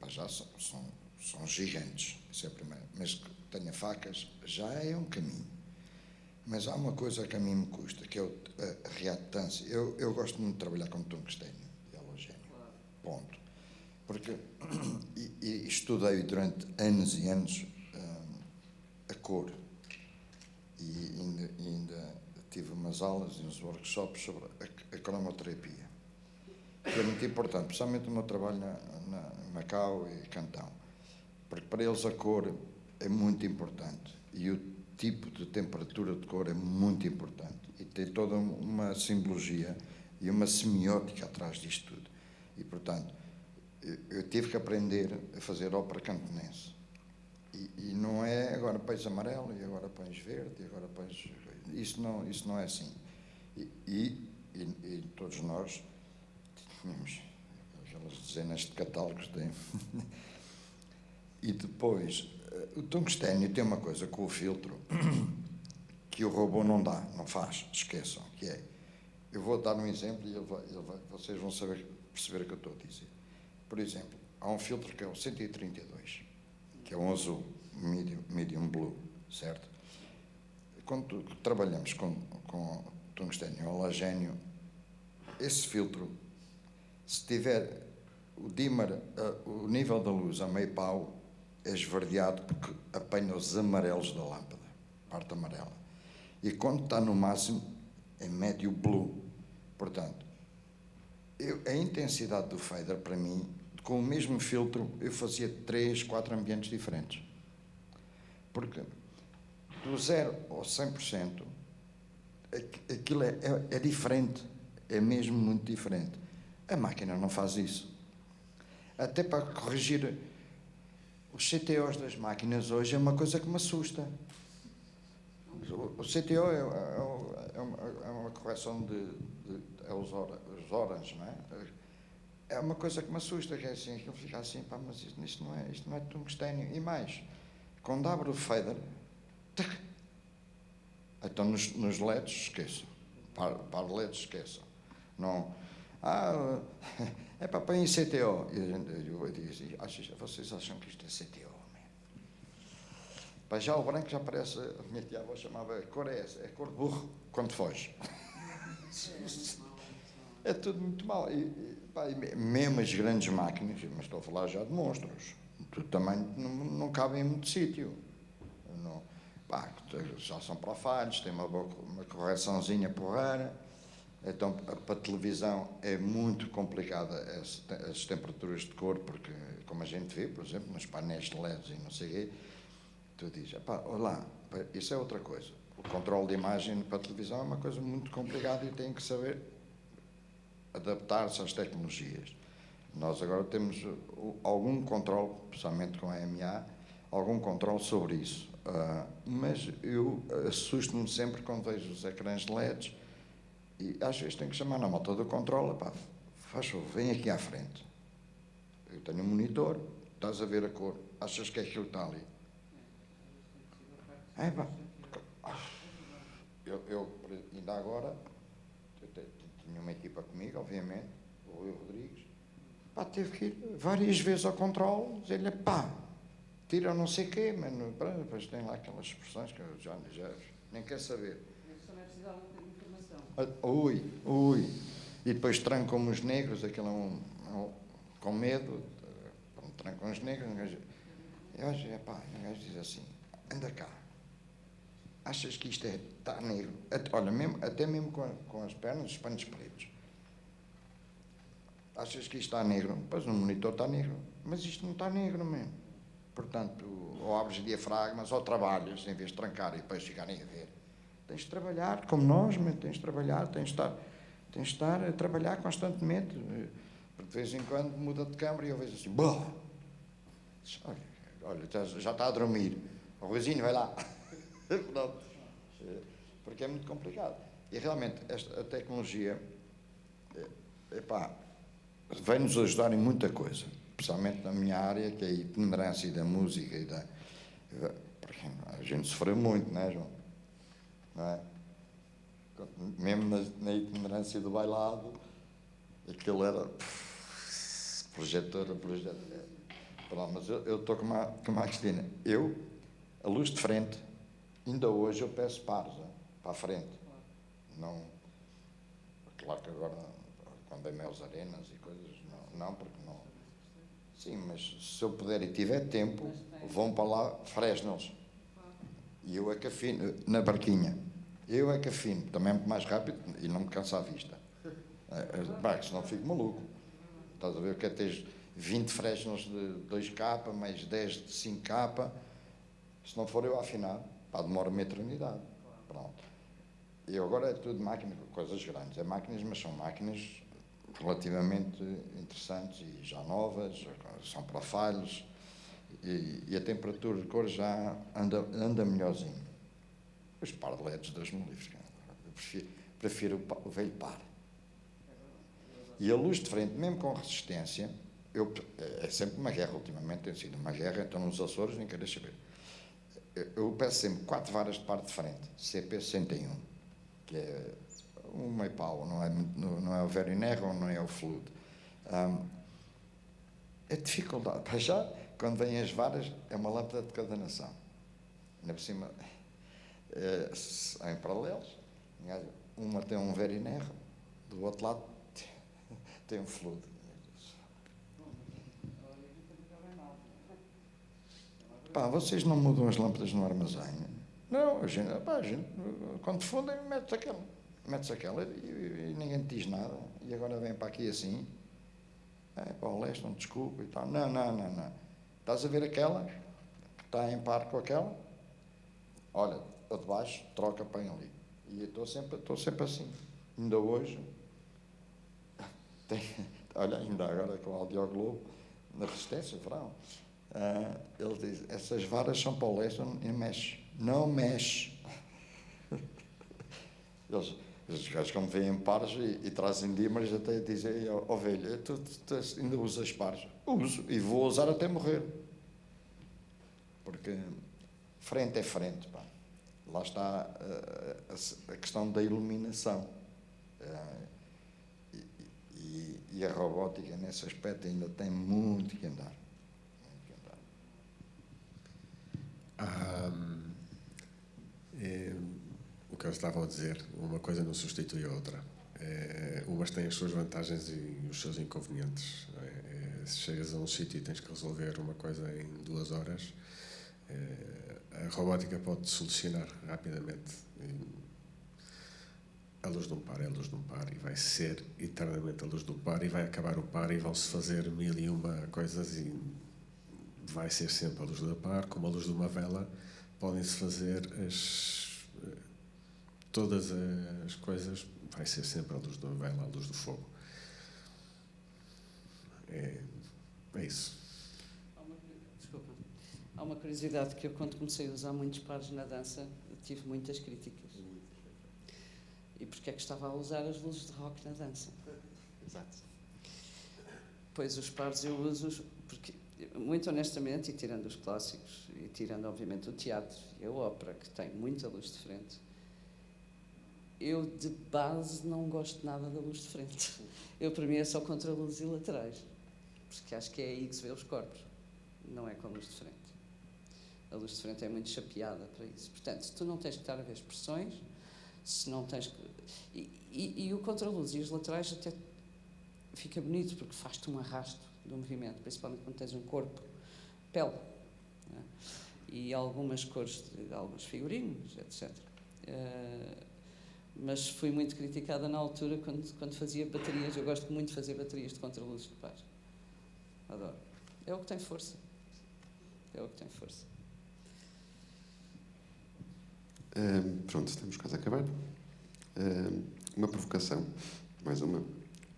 já são gigantes, isso é a primeira. Mas que tenha facas, já é um caminho. Mas há uma coisa que a mim me custa, que é a reatância. Eu gosto muito de trabalhar com tungstênio e halogénio. Ponto. Porque e estudei durante anos e anos a cor. E ainda tive umas aulas e uns workshops sobre a cromoterapia, que é muito importante, principalmente no meu trabalho em Macau e Cantão, porque para eles a cor é muito importante e o tipo de temperatura de cor é muito importante e tem toda uma simbologia e uma semiótica atrás disto tudo. E, portanto, eu tive que aprender a fazer ópera cantonense. E não é agora pões amarelo e agora pões verde e agora pões... Isso não é assim. E todos nós tínhamos aquelas dezenas de catálogos de... E depois, o tungstênio tem uma coisa com o filtro que o robô não dá, não faz, esqueçam, que é... Eu vou dar um exemplo e vocês vão perceber o que eu estou a dizer. Por exemplo, há um filtro que é o 132, que é um azul, medium blue, certo? Quando trabalhamos com tungstênio halogénio, esse filtro, se tiver o dimmer, o nível da luz a meio pau, é esverdeado porque apanha os amarelos da lâmpada, parte amarela. E quando está no máximo, é médio blue. Portanto, a intensidade do fader, para mim, com o mesmo filtro, eu fazia 3, 4 ambientes diferentes. Porque do 0 ao 100%, aquilo é diferente, é mesmo muito diferente. A máquina não faz isso. Até para corrigir os CTOs das máquinas hoje é uma coisa que me assusta. O CTO é uma correção é os horas, não é? É uma coisa que me assusta, que é assim, aquilo fica assim, pá, mas isto não é tungstênio. E mais, quando abre o fader, então nos LEDs esqueçam, para LEDs esqueçam. Não, é para pôr em CTO. E eu digo assim, vocês acham que isto é CTO? Para já o branco já parece, a minha tia-avó chamava cor é essa, é cor de burro quando foge. É tudo muito mal. E mesmo as grandes máquinas, mas estou a falar já de monstros, também não cabem em muito sítio. Já são profanos, têm uma correçãozinha porreira. Então, para a televisão é muito complicada as temperaturas de cor, porque, como a gente vê, por exemplo, nos painéis de LEDs e não sei o quê, tu dizes, olha lá, isso é outra coisa. O controle de imagem para a televisão é uma coisa muito complicada e tem que saber adaptar-se às tecnologias. Nós agora temos algum controle, especialmente com a EMA, algum controle sobre isso. Mas eu assusto-me sempre quando vejo os ecrãs de LEDs e às vezes tenho que chamar na malta do controle, faz favor, vem aqui à frente. Eu tenho um monitor, estás a ver a cor, achas que é aquilo que está ali? Eu ainda agora, eu tinha uma equipa comigo, obviamente, o Rui Rodrigues, teve que ir várias vezes ao controle, dizer-lhe, tira não sei o quê, mas depois tem lá aquelas expressões que eu já nem quer saber. Só não é preciso alguma informação. Ui. E depois trancam os negros, aquilo com medo, trancam os negros, e hoje, o gajo diz assim, anda cá, achas que isto está negro? Olha, até mesmo com as pernas, os panos pretos. Achas que isto está negro? Pois no monitor está negro, mas isto não está negro mesmo. Portanto, ou abres diafragmas ou trabalhas, em vez de trancar e depois ficarem a ver. Tens de trabalhar, como nós, tens de trabalhar, tens de estar a trabalhar constantemente. Porque de vez em quando muda de câmara e eu vejo assim, olha, já está a dormir. O Ruizinho vai lá. Porque é muito complicado. E realmente, a tecnologia, vai-nos ajudar em muita coisa. Especialmente na minha área, que é a itinerância da música porque a gente sofreu muito, não é, João? Não é? Mesmo na itinerância do bailado, aquilo era projetor. Pronto, mas eu estou como a Cristina. A luz de frente, ainda hoje eu peço pares para a frente. Não, claro que agora, quando é meus arenas e coisas, não, porque não. Sim, mas se eu puder e tiver tempo, vão para lá Fresnels. E eu é que afino, na barquinha. Eu é que afino, também é muito mais rápido e não me cansa a vista. Senão fico maluco. Estás a ver o que é ter 20 Fresnels de 2K, mais 10 de 5K. Se não for eu a afinar, demora uma eternidade. Pronto. E agora é tudo máquinas, coisas grandes. É máquinas, mas são máquinas relativamente interessantes e já novas, são profiles, e a temperatura de cor já anda melhorzinho. Os par de LEDs, Deus me livre. Eu prefiro o velho par. E a luz de frente, mesmo com resistência, é sempre uma guerra, ultimamente tem sido uma guerra, então nos Açores nem queres saber. Eu peço sempre 4 varas de par de frente, CP61, que é um meio pau, não é o Very Narrow, não é o Flood. É dificuldade. Para já, quando vêm as varas, é uma lâmpada de cada nação. Ainda por cima, em paralelos, uma tem um Very Narrow, do outro lado tem um Flood. Vocês não mudam as lâmpadas no armazém? Não, a gente quando fundem, metes aquela e ninguém te diz nada. E agora vem para aqui assim, para o leste, não desculpa e tal. Não. Estás a ver aquela que está em par com aquela? Olha, a de baixo, troca para ali. E eu estou sempre assim. Ainda hoje, olha, ainda agora com o Audio Globo, na Resistência, verão. Ele diz, essas varas são para o leste e mexe. Não mexe. Os gajos como vêm pares e trazem dímares até dizem, ovelha, tu ainda usas pares? Uso, e vou usar até morrer. Porque frente é frente, pá. Lá está a questão da iluminação. E a robótica, nesse aspecto, ainda tem muito que andar. O que eles estavam a dizer, uma coisa não substitui a outra. Umas têm as suas vantagens e os seus inconvenientes. Se chegas a um sítio e tens que resolver uma coisa em 2 horas, a robótica pode solucionar rapidamente. A luz de um par é a luz de um par e vai ser eternamente a luz de um par e vai acabar o par e vão-se fazer 1001 coisas e vai ser sempre a luz do par, como a luz de uma vela, podem-se fazer todas as coisas, vai ser sempre a luz de uma vela, a luz do fogo. É isso. Desculpa. Há uma curiosidade que eu, quando comecei a usar muitos pares na dança, tive muitas críticas. E porque é que estava a usar as luzes de rock na dança? Exato. Pois os pares eu uso porque, muito honestamente, e tirando os clássicos, e tirando, obviamente, o teatro e a ópera, que tem muita luz de frente, eu, de base, não gosto nada da luz de frente. Eu, para mim, é só contra luzes e laterais, porque acho que é aí que se vê os corpos, não é com a luz de frente. A luz de frente é muito chapeada para isso. Portanto, se tu não tens que estar a ver expressões, se não tens que... E o contraluz e os laterais até fica bonito, porque faz-te um arrasto do movimento, principalmente quando tens um corpo, pele, né? E algumas cores de alguns figurinos, etc. Mas fui muito criticada na altura quando fazia baterias. Eu gosto muito de fazer baterias de contraluzes de pares. Adoro. É o que tem força. Pronto, estamos quase a acabar. Uma provocação, mais uma.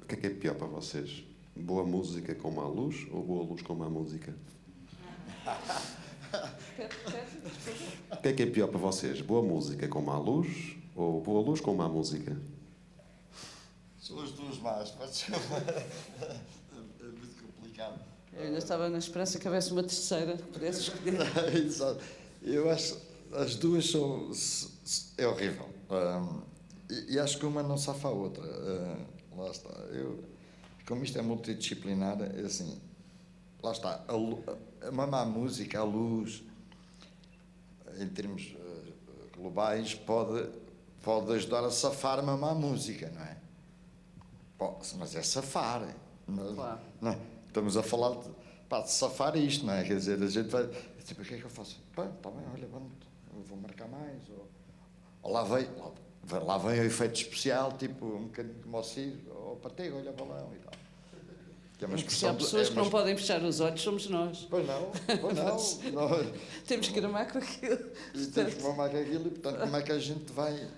O que é pior para vocês? Boa música com má luz ou boa luz com má música? O que é pior para vocês? Boa música com má luz ou boa luz com má música? São as duas más, pode ser. É muito complicado. Eu ainda estava na esperança que houvesse uma terceira que pudesse escolher. Exato. Eu acho as duas é horrível. E acho que uma não safa a outra. Lá está. Como isto é multidisciplinar, é assim, lá está. Uma má música, a luz, em termos globais, pode ajudar a safar uma má música, não é? Mas é safar. Claro. Não, estamos a falar para safar isto, não é? Quer dizer, a gente vai, tipo, o que é que eu faço? Pá, está bem, olha, vamos, eu vou marcar mais, ou lá vem o efeito especial, tipo, um bocadinho como o Ciro, ou patego, olha o balão e tal. Que é uma Se há expressão pessoas que não podem fechar os olhos, somos nós. Pois não. Temos que gramar com aquilo. E temos que mamar com aquilo, e portanto, como é que a gente vai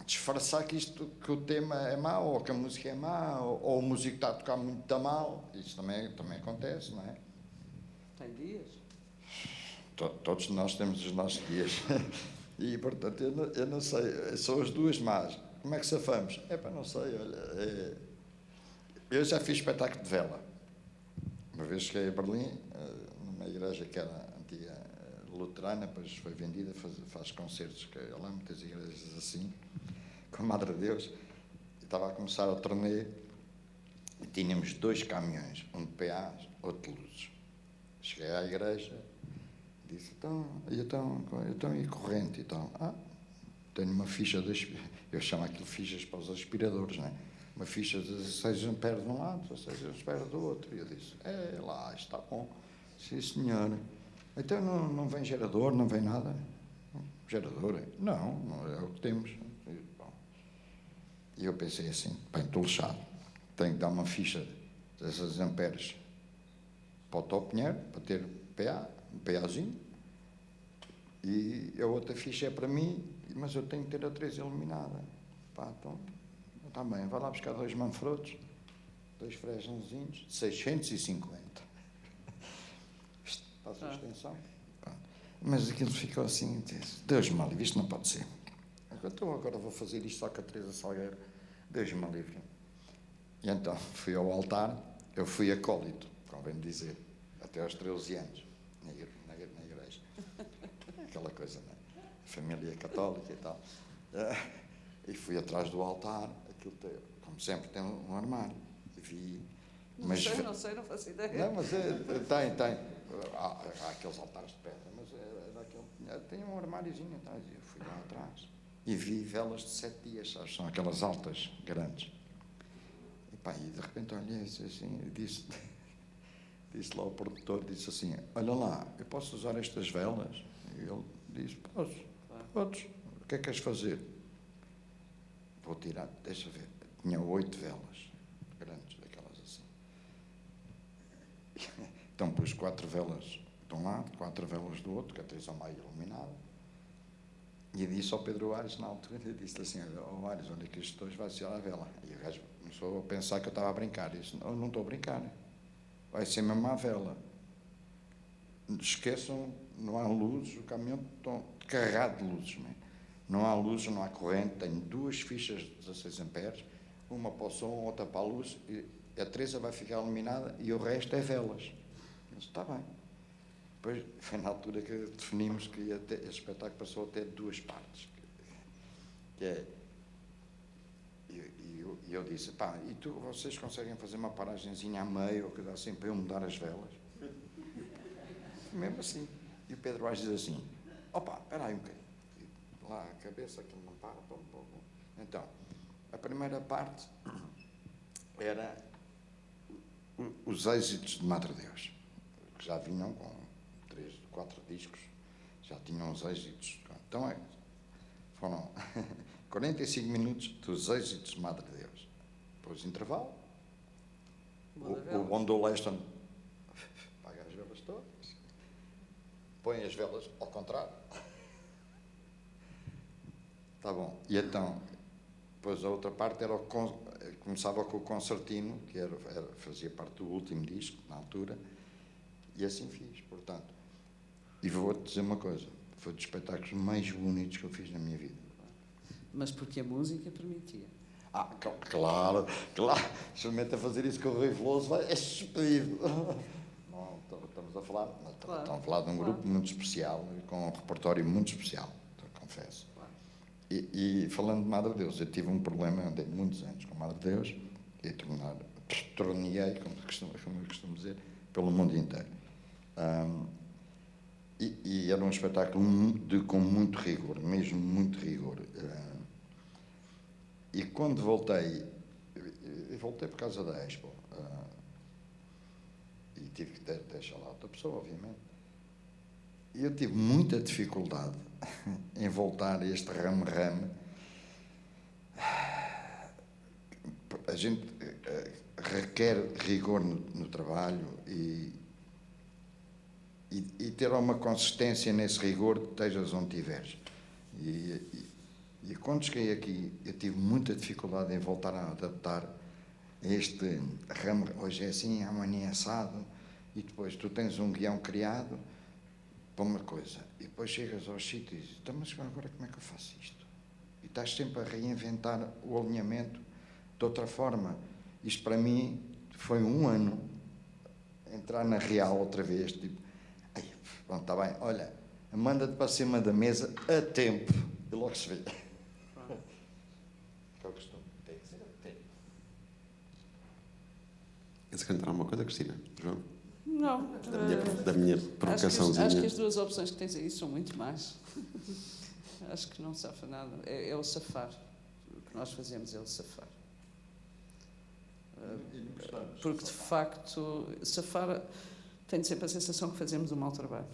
disfarçar que o tema é mau, ou que a música é má, ou o músico está a tocar muito mal? Isso também acontece, não é? Tem dias. Todos nós temos os nossos dias. E, portanto, eu não sei, são as duas más. Como é que safamos? Não sei, olha, eu já fiz espetáculo de vela. Uma vez cheguei a Berlim, numa igreja que era antiga luterana, depois foi vendida, faz concertos, que há lá muitas igrejas assim, com a Madre de Deus, e estava a começar o turnê, e tínhamos 2 caminhões, um de PAs, outro de luzes. Cheguei à igreja, disse, então e corrente e tal. Tenho uma ficha, eu chamo aquilo fichas para os aspiradores, não é? Uma ficha de 16 amperes de um lado, 16 amperes do outro. E eu disse, lá, está bom. Sim, senhor. Então não vem gerador, não vem nada? Gerador? Não é o que temos. E eu pensei assim, bem, estou lixado. Tenho que dar uma ficha de 16 amperes para o Top Pinheiro, para ter PA, um PAzinho. E a outra ficha é para mim, mas eu tenho que ter a 3 iluminada. Então, está bem, vai lá buscar 2 manfrotos, 2 frejãozinhos, 650. Faz a extensão. Mas aquilo ficou assim, Deus me livre, isto não pode ser. Então agora vou fazer isto só com a Teresa Salgueiro, Deus me livre. E então fui ao altar, eu fui acólito, convém dizer, até aos 13 anos, na igreja. Aquela coisa, não é? Família católica e tal. E fui atrás do altar, aquilo como sempre tem um armário. Vi, Não sei, não faço ideia. Não, mas tem. Há aqueles altares de pedra, mas tem um armáriozinho atrás. Eu fui lá atrás e vi velas de 7 dias, sabes? São aquelas altas, grandes. E de repente olhei assim e disse lá ao produtor, disse assim, olha lá, eu posso usar estas velas? E ele disse, podes. O que é que queres fazer? Vou tirar, deixa ver. Tinha 8 velas, grandes, daquelas assim. Então pus 4 velas de um lado, 4 velas do outro, que a 3 ao meio iluminada. E disse ao Pedro Aires, na altura, disse assim, Aires, olha que isto hoje vai ser a vela. E o gajo começou a pensar que eu estava a brincar. Eu disse, não estou a brincar. Vai ser mesmo a vela. Esqueçam, não há luzes, o caminhão está carregado de luzes. Não há luzes, não há corrente, tenho 2 fichas de 16 amperes, uma para o som, outra para a luz, e a Teresa vai ficar iluminada e o resto é velas. Eu disse, está bem. Depois foi na altura que definimos que esse espetáculo passou a ter 2 partes. E eu disse, e vocês conseguem fazer uma paragenzinha a meio, ou coisa assim, para eu mudar as velas? Mesmo assim. E o Pedro Aires diz assim, espera aí um bocadinho. Lá a cabeça, aquilo não para. Então, a primeira parte era os êxitos de Madre Deus, que já vinham com 3, 4 discos, já tinham os êxitos. Então, foram 45 minutos dos êxitos de Madre Deus. Depois intervalo, o Bondo Leston apaga as velas todas, põe as velas ao contrário. Está bom. E então, depois a outra parte começava com o concertino, que fazia parte do último disco, na altura, e assim fiz, portanto. E vou-te dizer uma coisa, foi dos espetáculos mais bonitos que eu fiz na minha vida. Mas porque a música permitia. Claro. Experimenta a fazer isso com o Rui Veloso, é despedido. Não, estamos a falar de um grupo muito especial, com um repertório muito especial, confesso. E falando de Madre Deus, eu tive um problema, andei muitos anos com Madre Deus, e torneei, como eu costumo dizer, pelo mundo inteiro. E era um espetáculo com muito rigor, mesmo muito rigor. E quando voltei por causa da Expo, e tive que deixar lá outra pessoa, obviamente. E eu tive muita dificuldade em voltar a este rame-rame. A gente requer rigor no trabalho e ter uma consistência nesse rigor, estejas onde tiveres. E quando cheguei aqui, eu tive muita dificuldade em voltar a adaptar a este ramo. Hoje é assim, amanhã é assado, e depois tu tens um guião criado para uma coisa, e depois chegas aos sítios e dizes, então, mas agora como é que eu faço isto? E estás sempre a reinventar o alinhamento de outra forma. Isto para mim foi um ano entrar na real outra vez, tipo, bom, está bem, olha, manda-te para cima da mesa a tempo, e logo se vê. Que é o costume, tem que ser a tempo. Queres acrescentar alguma coisa, Cristina? João? Não. Da minha provocaçãozinha. Acho que as duas opções que tens aí são muito más. Acho que não safa nada. É o safar. O que nós fazemos é o safar. Porque, de facto, safar, tenho sempre a sensação que fazemos um mau trabalho.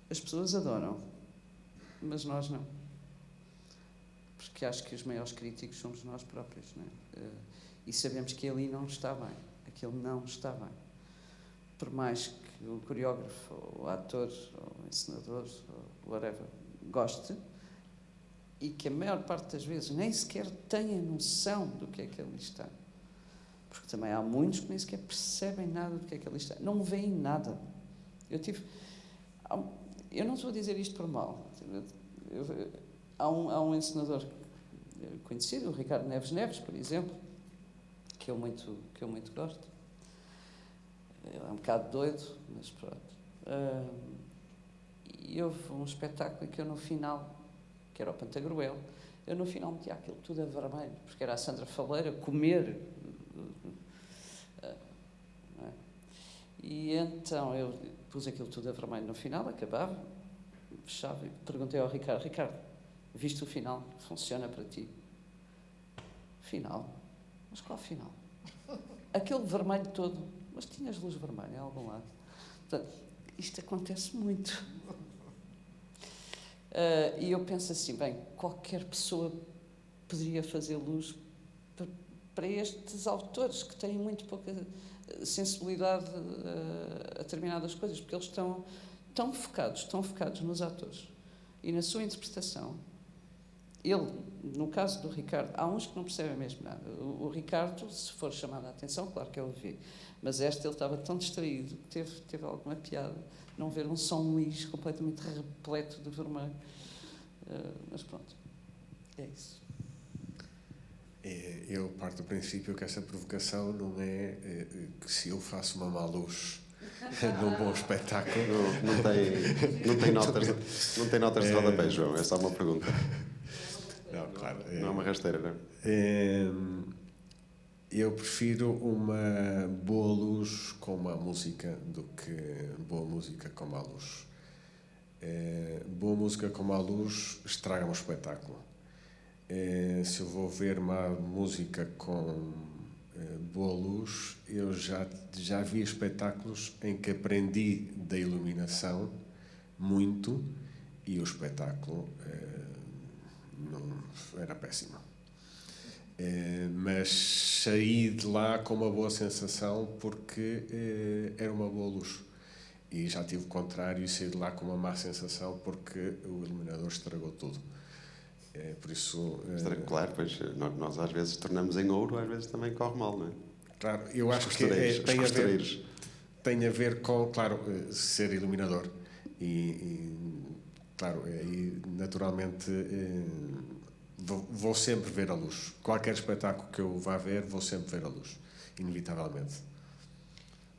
As pessoas adoram, mas nós não. Porque acho que os maiores críticos somos nós próprios, não é? E sabemos que ali não está bem. Aquilo não está bem. Por mais que o coreógrafo, ou o ator, ou o encenador, ou whatever, goste, e que a maior parte das vezes nem sequer tenha noção do que é que ali está. Porque também há muitos que nem sequer percebem nada do que é que ali está. Não veem nada. Eu não estou a dizer isto por mal. Há um encenador conhecido, o Ricardo Neves, por exemplo, que eu muito gosto. Ele é um bocado doido, mas pronto. E houve um espetáculo em que eu no final, que era o Pantagruel, eu no final metia aquilo tudo a vermelho, porque era a Sandra Faleira comer. Não é? E então eu pus aquilo tudo a vermelho no final, acabava, fechava e perguntei ao Ricardo, viste o final? Funciona para ti? Final? Mas qual final? Aquele vermelho todo. Mas tinhas luz vermelha em algum lado. Portanto, isto acontece muito. E eu penso assim, bem, qualquer pessoa poderia fazer luz para estes autores que têm muito pouca sensibilidade a determinadas coisas, porque eles estão tão focados nos atores e na sua interpretação. Ele, no caso do Ricardo, há uns que não percebem mesmo nada. O Ricardo, se for chamado a atenção, claro que ele vê. Mas ele estava tão distraído que teve alguma piada não ver um São Luís completamente repleto de vermelho. Mas pronto, é isso. Eu parto do princípio que essa provocação não é que se eu faço uma má luz num bom espetáculo... Não tem notas de rodapé, João, é só uma pergunta. Não, claro. Não é uma rasteira, não é? Eu prefiro uma boa luz com má música do que boa música com má luz. Boa música com má luz estraga-me o espetáculo. Se eu vou ver má música com boa luz, eu já vi espetáculos em que aprendi da iluminação muito e o espetáculo não era péssimo. Mas saí de lá com uma boa sensação porque era uma boa luz. E já tive o contrário e saí de lá com uma má sensação porque o iluminador estragou tudo. Por isso... Claro, pois nós às vezes tornamos em ouro, às vezes também corre mal, não é? Claro, eu acho que tem a ver com, claro, ser iluminador. Claro, aí naturalmente... Vou sempre ver a luz. Qualquer espetáculo que eu vá ver, vou sempre ver a luz, inevitavelmente.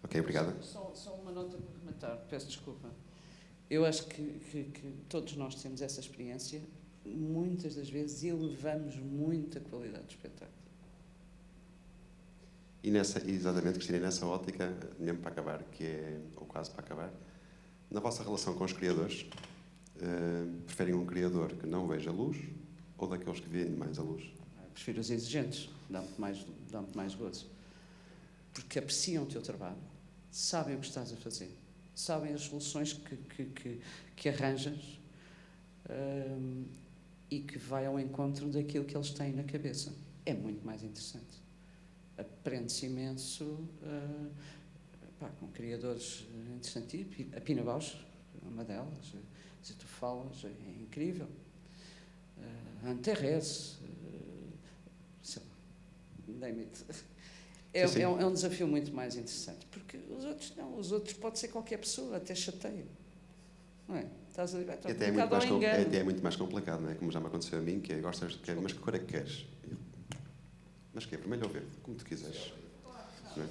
Ok, obrigado. Só uma nota para rematar, peço desculpa. Eu acho que todos nós temos essa experiência, muitas das vezes elevamos muito a qualidade do espetáculo. E exatamente, Cristina, nessa ótica, mesmo para acabar, que é, ou quase para acabar, na vossa relação com os criadores, preferem um criador que não veja luz ou daqueles que veem mais a luz? Prefiro os exigentes, dá-me mais gozo. Porque apreciam o teu trabalho, sabem o que estás a fazer, sabem as soluções que arranjas e que vai ao encontro daquilo que eles têm na cabeça. É muito mais interessante. Aprende-se imenso com criadores interessantes. A Pina Bausch é uma delas. Se tu falas, é incrível. A Anne Therese, sei lá, name it. Sim. É um desafio muito mais interessante, porque os outros não. Os outros pode ser qualquer pessoa, até chateia. Não é? Estás a dizer, Até é muito mais complicado, não é? Como já me aconteceu a mim, que é, mas que cor é que queres? Mas que é vermelho ou verde? Como tu quiseres. Não é?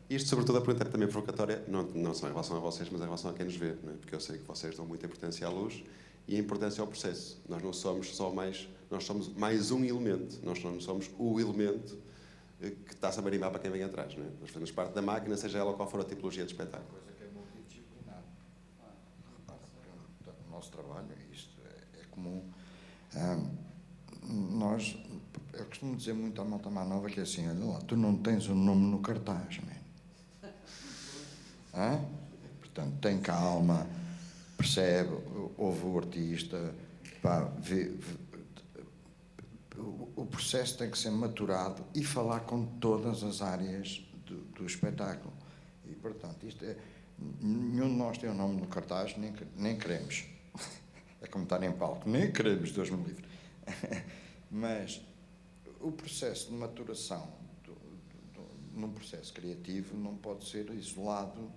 Isto, sobretudo, a pergunta é também provocatória, não só em relação a vocês, mas em relação a quem nos vê, não é? Porque eu sei que vocês dão muita importância à luz e a importância ao processo. Nós não somos só mais... Nós somos mais um elemento. Nós não somos o elemento que está-se a marimbar para quem vem atrás, não é? Nós fazemos parte da máquina, seja ela qual for a tipologia de espetáculo. Coisa que é multidisciplinar. O nosso trabalho, isto é comum. Nós, eu costumo dizer muito à malta mais nova que é assim, olha lá, tu não tens o nome no cartaz, man. Portanto, tem calma, percebe, ouve o artista, o processo tem que ser maturado e falar com todas as áreas do espetáculo. E, portanto, isto é, nenhum de nós tem o nome no cartaz, nem queremos. É como estar em palco, nem queremos, Deus me livre. Mas o processo de maturação num processo criativo não pode ser isolado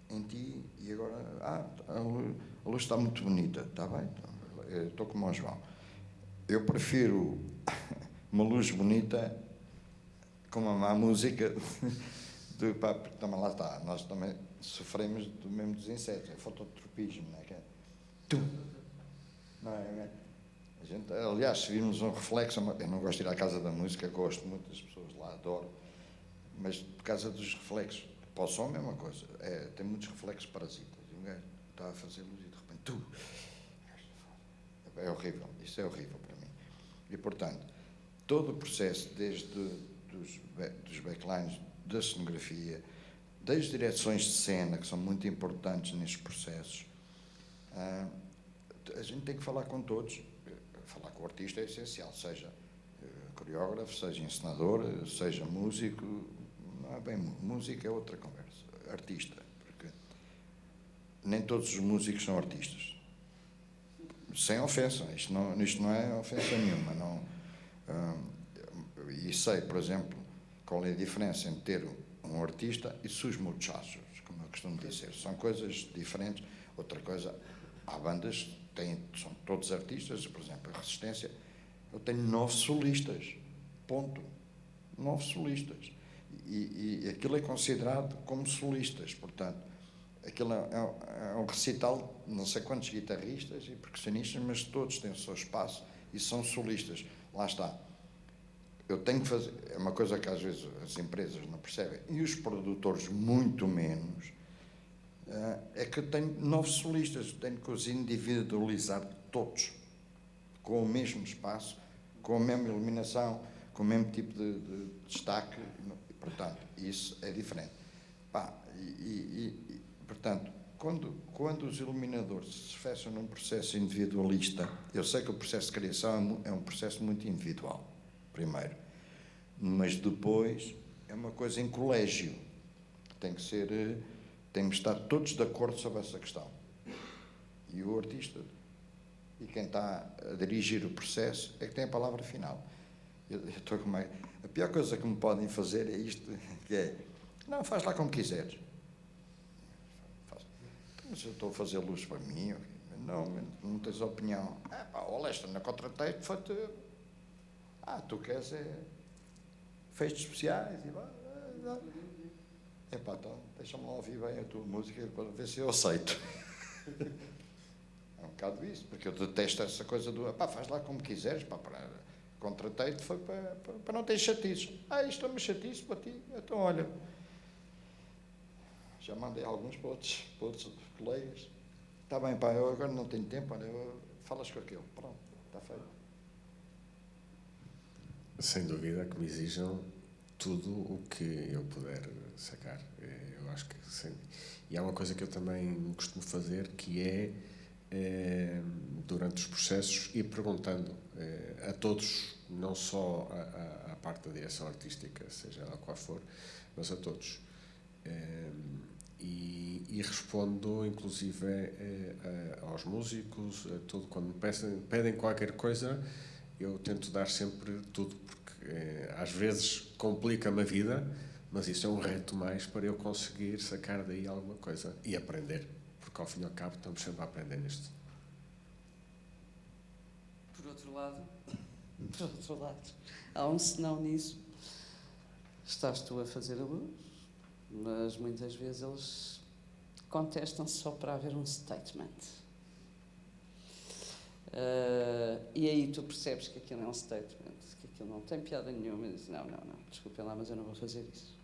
em ti e agora, a luz está muito bonita, está bem? Eu estou como o João. Eu prefiro uma luz bonita com uma má música porque também lá está, nós também sofremos do mesmo dos insetos, é fototropismo, não é? Que é não é? A gente, aliás, se virmos um reflexo, eu não gosto de ir à Casa da Música, gosto muito das pessoas lá, adoro, mas por causa dos reflexos, para o som é a mesma coisa, tem muitos reflexos parasitas, e um gajo está a fazer luz e de repente é horrível, isso é horrível para mim. E, portanto, todo o processo, desde dos backlines, da cenografia, das direções de cena, que são muito importantes nestes processos, a gente tem que falar com todos. Falar com o artista é essencial, seja coreógrafo, seja encenador, seja músico. Não é bem música, é outra conversa. Artista, porque nem todos os músicos são artistas. Sem ofensa, isto não é ofensa nenhuma. Não, e sei, por exemplo, qual é a diferença entre ter um artista e sus muchachos, como eu costumo dizer. São coisas diferentes. Outra coisa, há bandas que são todos artistas, por exemplo, a Resistência, eu tenho 9 solistas, ponto. 9 solistas. E aquilo é considerado como solistas, portanto, aquilo é um recital, não sei quantos guitarristas e percussionistas, mas todos têm o seu espaço e são solistas. Lá está. Eu tenho que fazer, é uma coisa que às vezes as empresas não percebem, e os produtores muito menos, é que eu tenho 9 solistas, tenho que os individualizar todos, com o mesmo espaço, com a mesma iluminação, com o mesmo tipo de destaque, e, portanto, isso é diferente. Portanto, quando os iluminadores se fecham num processo individualista, eu sei que o processo de criação é um processo muito individual, primeiro, mas depois é uma coisa em colégio, temos que estar todos de acordo sobre essa questão. E o artista e quem está a dirigir o processo é que tem a palavra final. Eu estou com a pior coisa que me podem fazer é isto, que é, não, faz lá como quiseres. Mas eu estou a fazer luz para mim, não tens opinião. Olha, esta não contratei, foi-te... tu queres feitos especiais e vai. Então, deixa-me lá ouvir bem a tua música para ver se eu aceito. É um bocado isso, porque eu detesto essa coisa do, faz lá como quiseres, contratei-te foi para não ter chatices. Isto é uma chatice para ti, então olha, já mandei alguns para outros colegas. Está bem, eu agora não tenho tempo, olha, falas com aquele, pronto, está feito. Sem dúvida que me exijam tudo o que eu puder sacar. Eu acho que sim. E há uma coisa que eu também costumo fazer, que é, durante os processos, ir perguntando a todos, não só à parte da direção artística, seja ela qual for, mas a todos. E respondo, inclusive, aos músicos, a tudo. Quando me pedem qualquer coisa, eu tento dar sempre tudo, porque às vezes complica-me a vida, mas isso é um reto mais para eu conseguir sacar daí alguma coisa e aprender, porque ao fim e ao cabo estamos sempre a aprender nisto. Por outro lado, há um senão nisso. Estás tu a fazer a luz, mas muitas vezes eles contestam só para haver um statement. E aí tu percebes que aquilo é um statement, que aquilo não tem piada nenhuma, e dizes, não, desculpem lá, mas eu não vou fazer isso.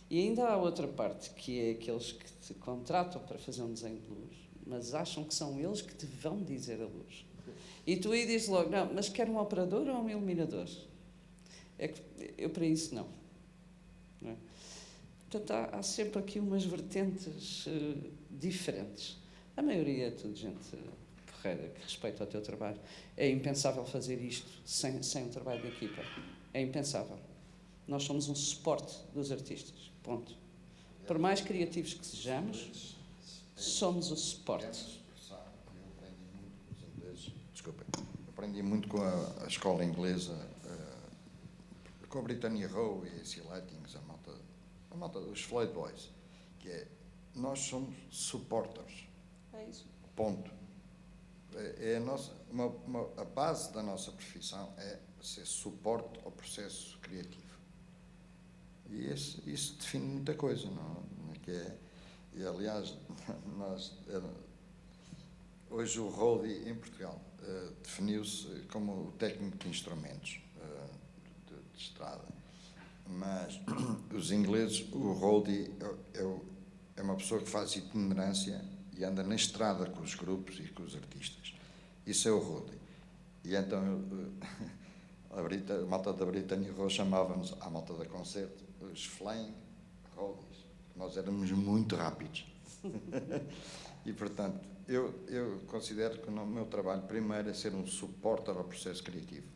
E ainda há outra parte, que é aqueles que te contratam para fazer um desenho de luz, mas acham que são eles que te vão dizer a luz. E tu aí dizes logo, não, mas quer um operador ou um iluminador? É que eu para isso não é? Portanto, há sempre aqui umas vertentes diferentes. A maioria é tudo gente porreira, que respeita o teu trabalho. É impensável fazer isto sem um trabalho de equipa. É impensável. Nós somos um suporte dos artistas. Ponto. Por mais criativos que sejamos, somos o suporte. Aprendi muito com a escola inglesa, com a Britannia Row e a C. Lightings, a malta dos Floyd Boys, que é, nós somos supporters. É isso. Ponto. A base da nossa profissão é ser suporte ao processo criativo. E isso define muita coisa, não é? E aliás, hoje o roadie em Portugal definiu-se como o técnico de instrumentos de estrada, mas os ingleses, o roadie é uma pessoa que faz itinerância e anda na estrada com os grupos e com os artistas. Isso é o roadie. E então a malta da Britannia Row chamava-nos, à malta da concerto, os flying roadies. Nós éramos muito rápidos. E, portanto, eu considero que o meu trabalho primeiro é ser um suporte ao processo criativo.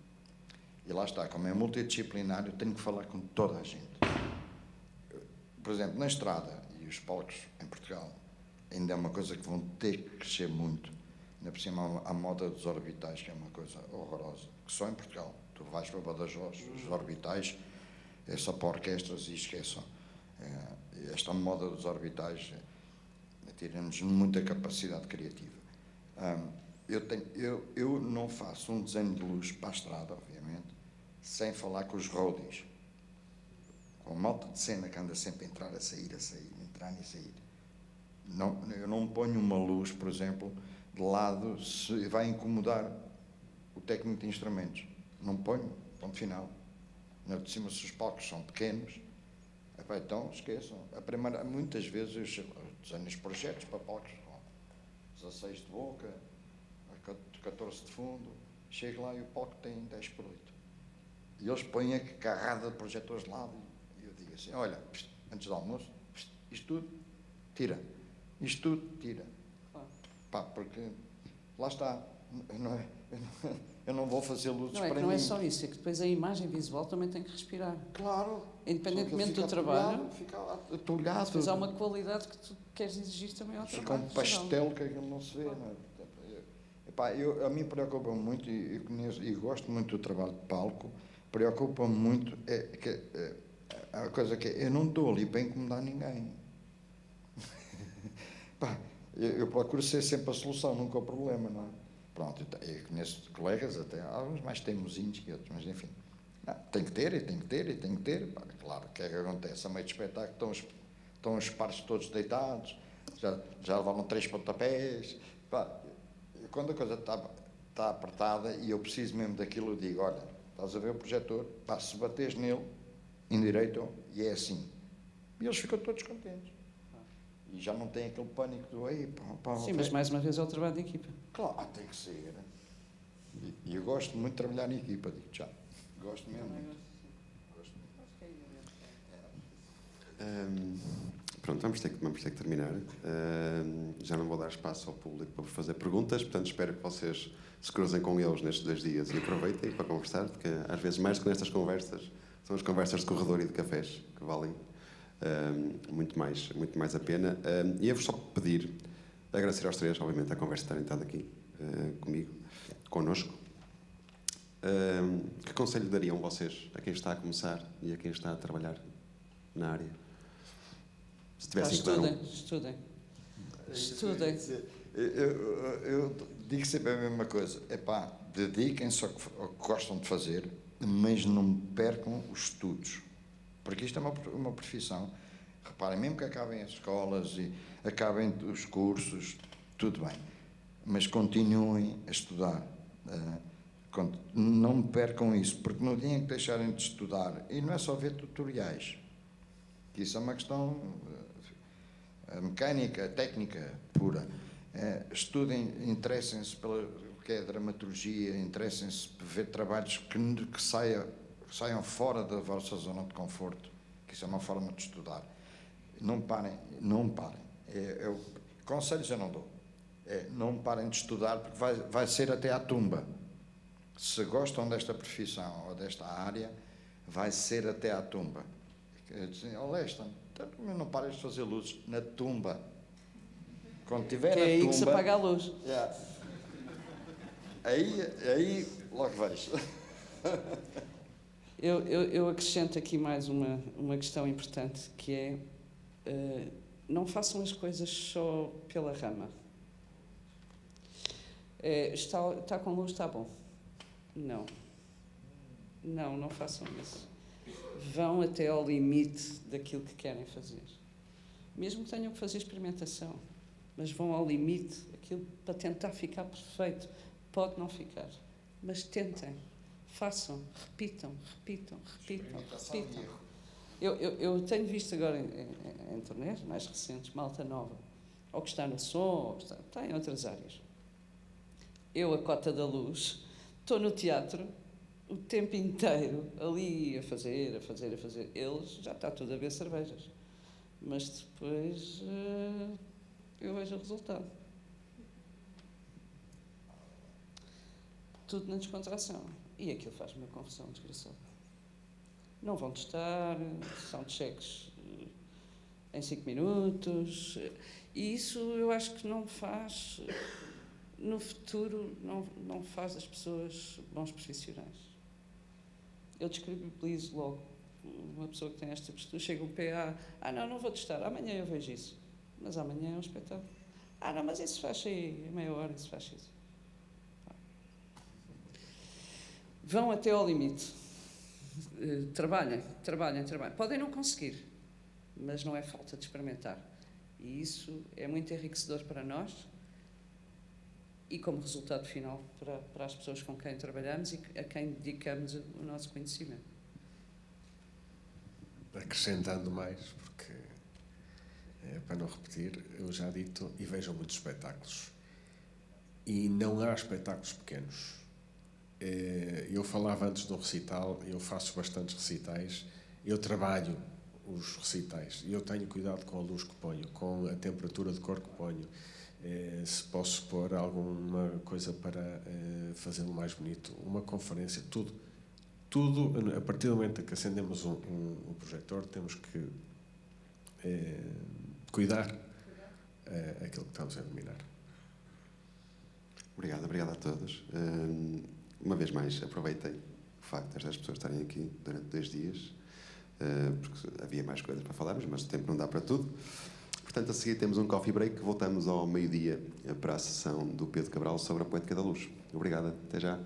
E lá está, como é multidisciplinar, eu tenho que falar com toda a gente. Por exemplo, na estrada e os palcos em Portugal, ainda é uma coisa que vão ter que crescer muito. Ainda por cima, a moda dos orbitais, que é uma coisa horrorosa, que só em Portugal. Tu vais para Badajoz, os orbitais, é só para orquestras e esqueçam. Esta moda dos orbitais tira-nos muita capacidade criativa. Eu não faço um desenho de luz para a estrada, obviamente, sem falar com os roadies. Com a malta de cena que anda sempre a entrar, a sair, entrar e sair. Eu não ponho uma luz, por exemplo, de lado, se vai incomodar o técnico de instrumentos. Não ponho, ponto final. De cima, se os palcos são pequenos, então esqueçam. Muitas vezes eu desenho os projetos para palcos com 16 de boca, 14 de fundo, chego lá e o palco tem 10 por 8. E eles põem a carrada de projetores de lado e eu digo assim, olha, antes do almoço, isto tudo, tira. Isto tudo, tira. Pá, porque lá está, eu não vou fazer luzes para mim. Não é só isso, é que depois a imagem visual também tem que respirar. Claro. Independentemente do trabalho, fica atulhado. depois há uma qualidade que tu queres exigir também ao fica trabalho. Fica um pastel que aquilo não se vê. Não é? A mim preocupa-me muito, e conheço, e gosto muito do trabalho de palco, preocupa-me muito, a coisa que eu não estou ali para incomodar ninguém. Eu procuro ser sempre a solução, nunca o problema, não é? Pronto, eu conheço colegas, até alguns mais teimosinhos que outros, mas enfim. Tem que ter. Claro, o que é que acontece? A meio de espetáculo estão os pares todos deitados, já levaram 3 pontapés. Quando a coisa está apertada e eu preciso mesmo daquilo, eu digo, olha, estás a ver o projetor? Se bateres nele, endireitam, e é assim. E eles ficam todos contentes. E já não tem aquele pânico do sim, mas mais uma vez é o trabalho de equipa. Claro, tem que ser. E eu gosto muito de trabalhar em equipa, digo já. Gosto mesmo. pronto, vamos ter que terminar. Já não vou dar espaço ao público para vos fazer perguntas, portanto espero que vocês se cruzem com eles nestes 2 dias e aproveitem para conversar, porque às vezes mais do que nestas conversas, são as conversas de corredor e de cafés que valem muito mais a pena. E eu vos só pedir, agradecer aos 3, obviamente, a conversa de terem estado aqui comigo, connosco. Que conselho dariam vocês a quem está a começar e a quem está a trabalhar na área? Se tivessem que dar Estudem. Eu digo sempre a mesma coisa. Dediquem-se ao que gostam de fazer, mas não percam os estudos. Porque isto é uma profissão. Reparem, mesmo que acabem as escolas e acabem os cursos, tudo bem. Mas continuem a estudar. Não percam isso, porque no dia em que deixarem de estudar, e não é só ver tutoriais, que isso é uma questão mecânica, técnica pura. Estudem, interessem-se pelo que é dramaturgia, interessem-se por ver trabalhos que saiam fora da vossa zona de conforto, que isso é uma forma de estudar. Não parem. Conselhos eu não dou. Não parem de estudar, porque vai ser até à tumba. Se gostam desta profissão ou desta área, vai ser até à tumba. Dizem, Leston, não pares de fazer luzes na tumba. Quando tiver Que na é aí tumba, que se apaga a luz. Yeah. Aí logo vejo. Eu acrescento aqui mais uma questão importante, que é não façam as coisas só pela rama. Está com luz, está bom. Não façam isso. Vão até ao limite daquilo que querem fazer. Mesmo que tenham que fazer experimentação, mas vão ao limite daquilo para tentar ficar perfeito. Pode não ficar, mas tentem, façam, repitam. Eu tenho visto agora em turnês mais recentes, malta nova, ou que está no som, ou que está em outras áreas. Eu, a cota da luz, estou no teatro o tempo inteiro, ali a fazer. Eles já está tudo a beber cervejas. Mas depois eu vejo o resultado. Tudo na descontração. E aquilo faz-me uma confusão desgraçada. Não vão testar, são cheques em 5 minutos. E isso eu acho que não faz, no futuro, não faz as pessoas bons profissionais. Eu descredibilizo logo uma pessoa que tem esta postura. Chega um PA, não vou testar, amanhã eu vejo isso. Mas amanhã é um espetáculo. Não, mas isso faz aí, em meia hora isso faz isso. Vão até ao limite. Trabalhem. Podem não conseguir, mas não é falta de experimentar. E isso é muito enriquecedor para nós e como resultado final para as pessoas com quem trabalhamos e a quem dedicamos o nosso conhecimento. Acrescentando mais, porque, para não repetir, eu já dito e vejo muitos espetáculos. E não há espetáculos pequenos. Eu falava antes do recital, eu faço bastantes recitais, eu trabalho os recitais, e eu tenho cuidado com a luz que ponho, com a temperatura de cor que ponho, se posso pôr alguma coisa para fazê-lo mais bonito, uma conferência, tudo, a partir do momento que acendemos um projetor, temos que cuidar aquilo que estamos a iluminar. Obrigado a todos. Uma vez mais, aproveitei o facto destas pessoas estarem aqui durante 2 dias, porque havia mais coisas para falarmos, mas o tempo não dá para tudo. Portanto, a seguir temos um coffee break, voltamos ao meio-dia para a sessão do Pedro Cabral sobre a Poética da Luz. Obrigado, até já.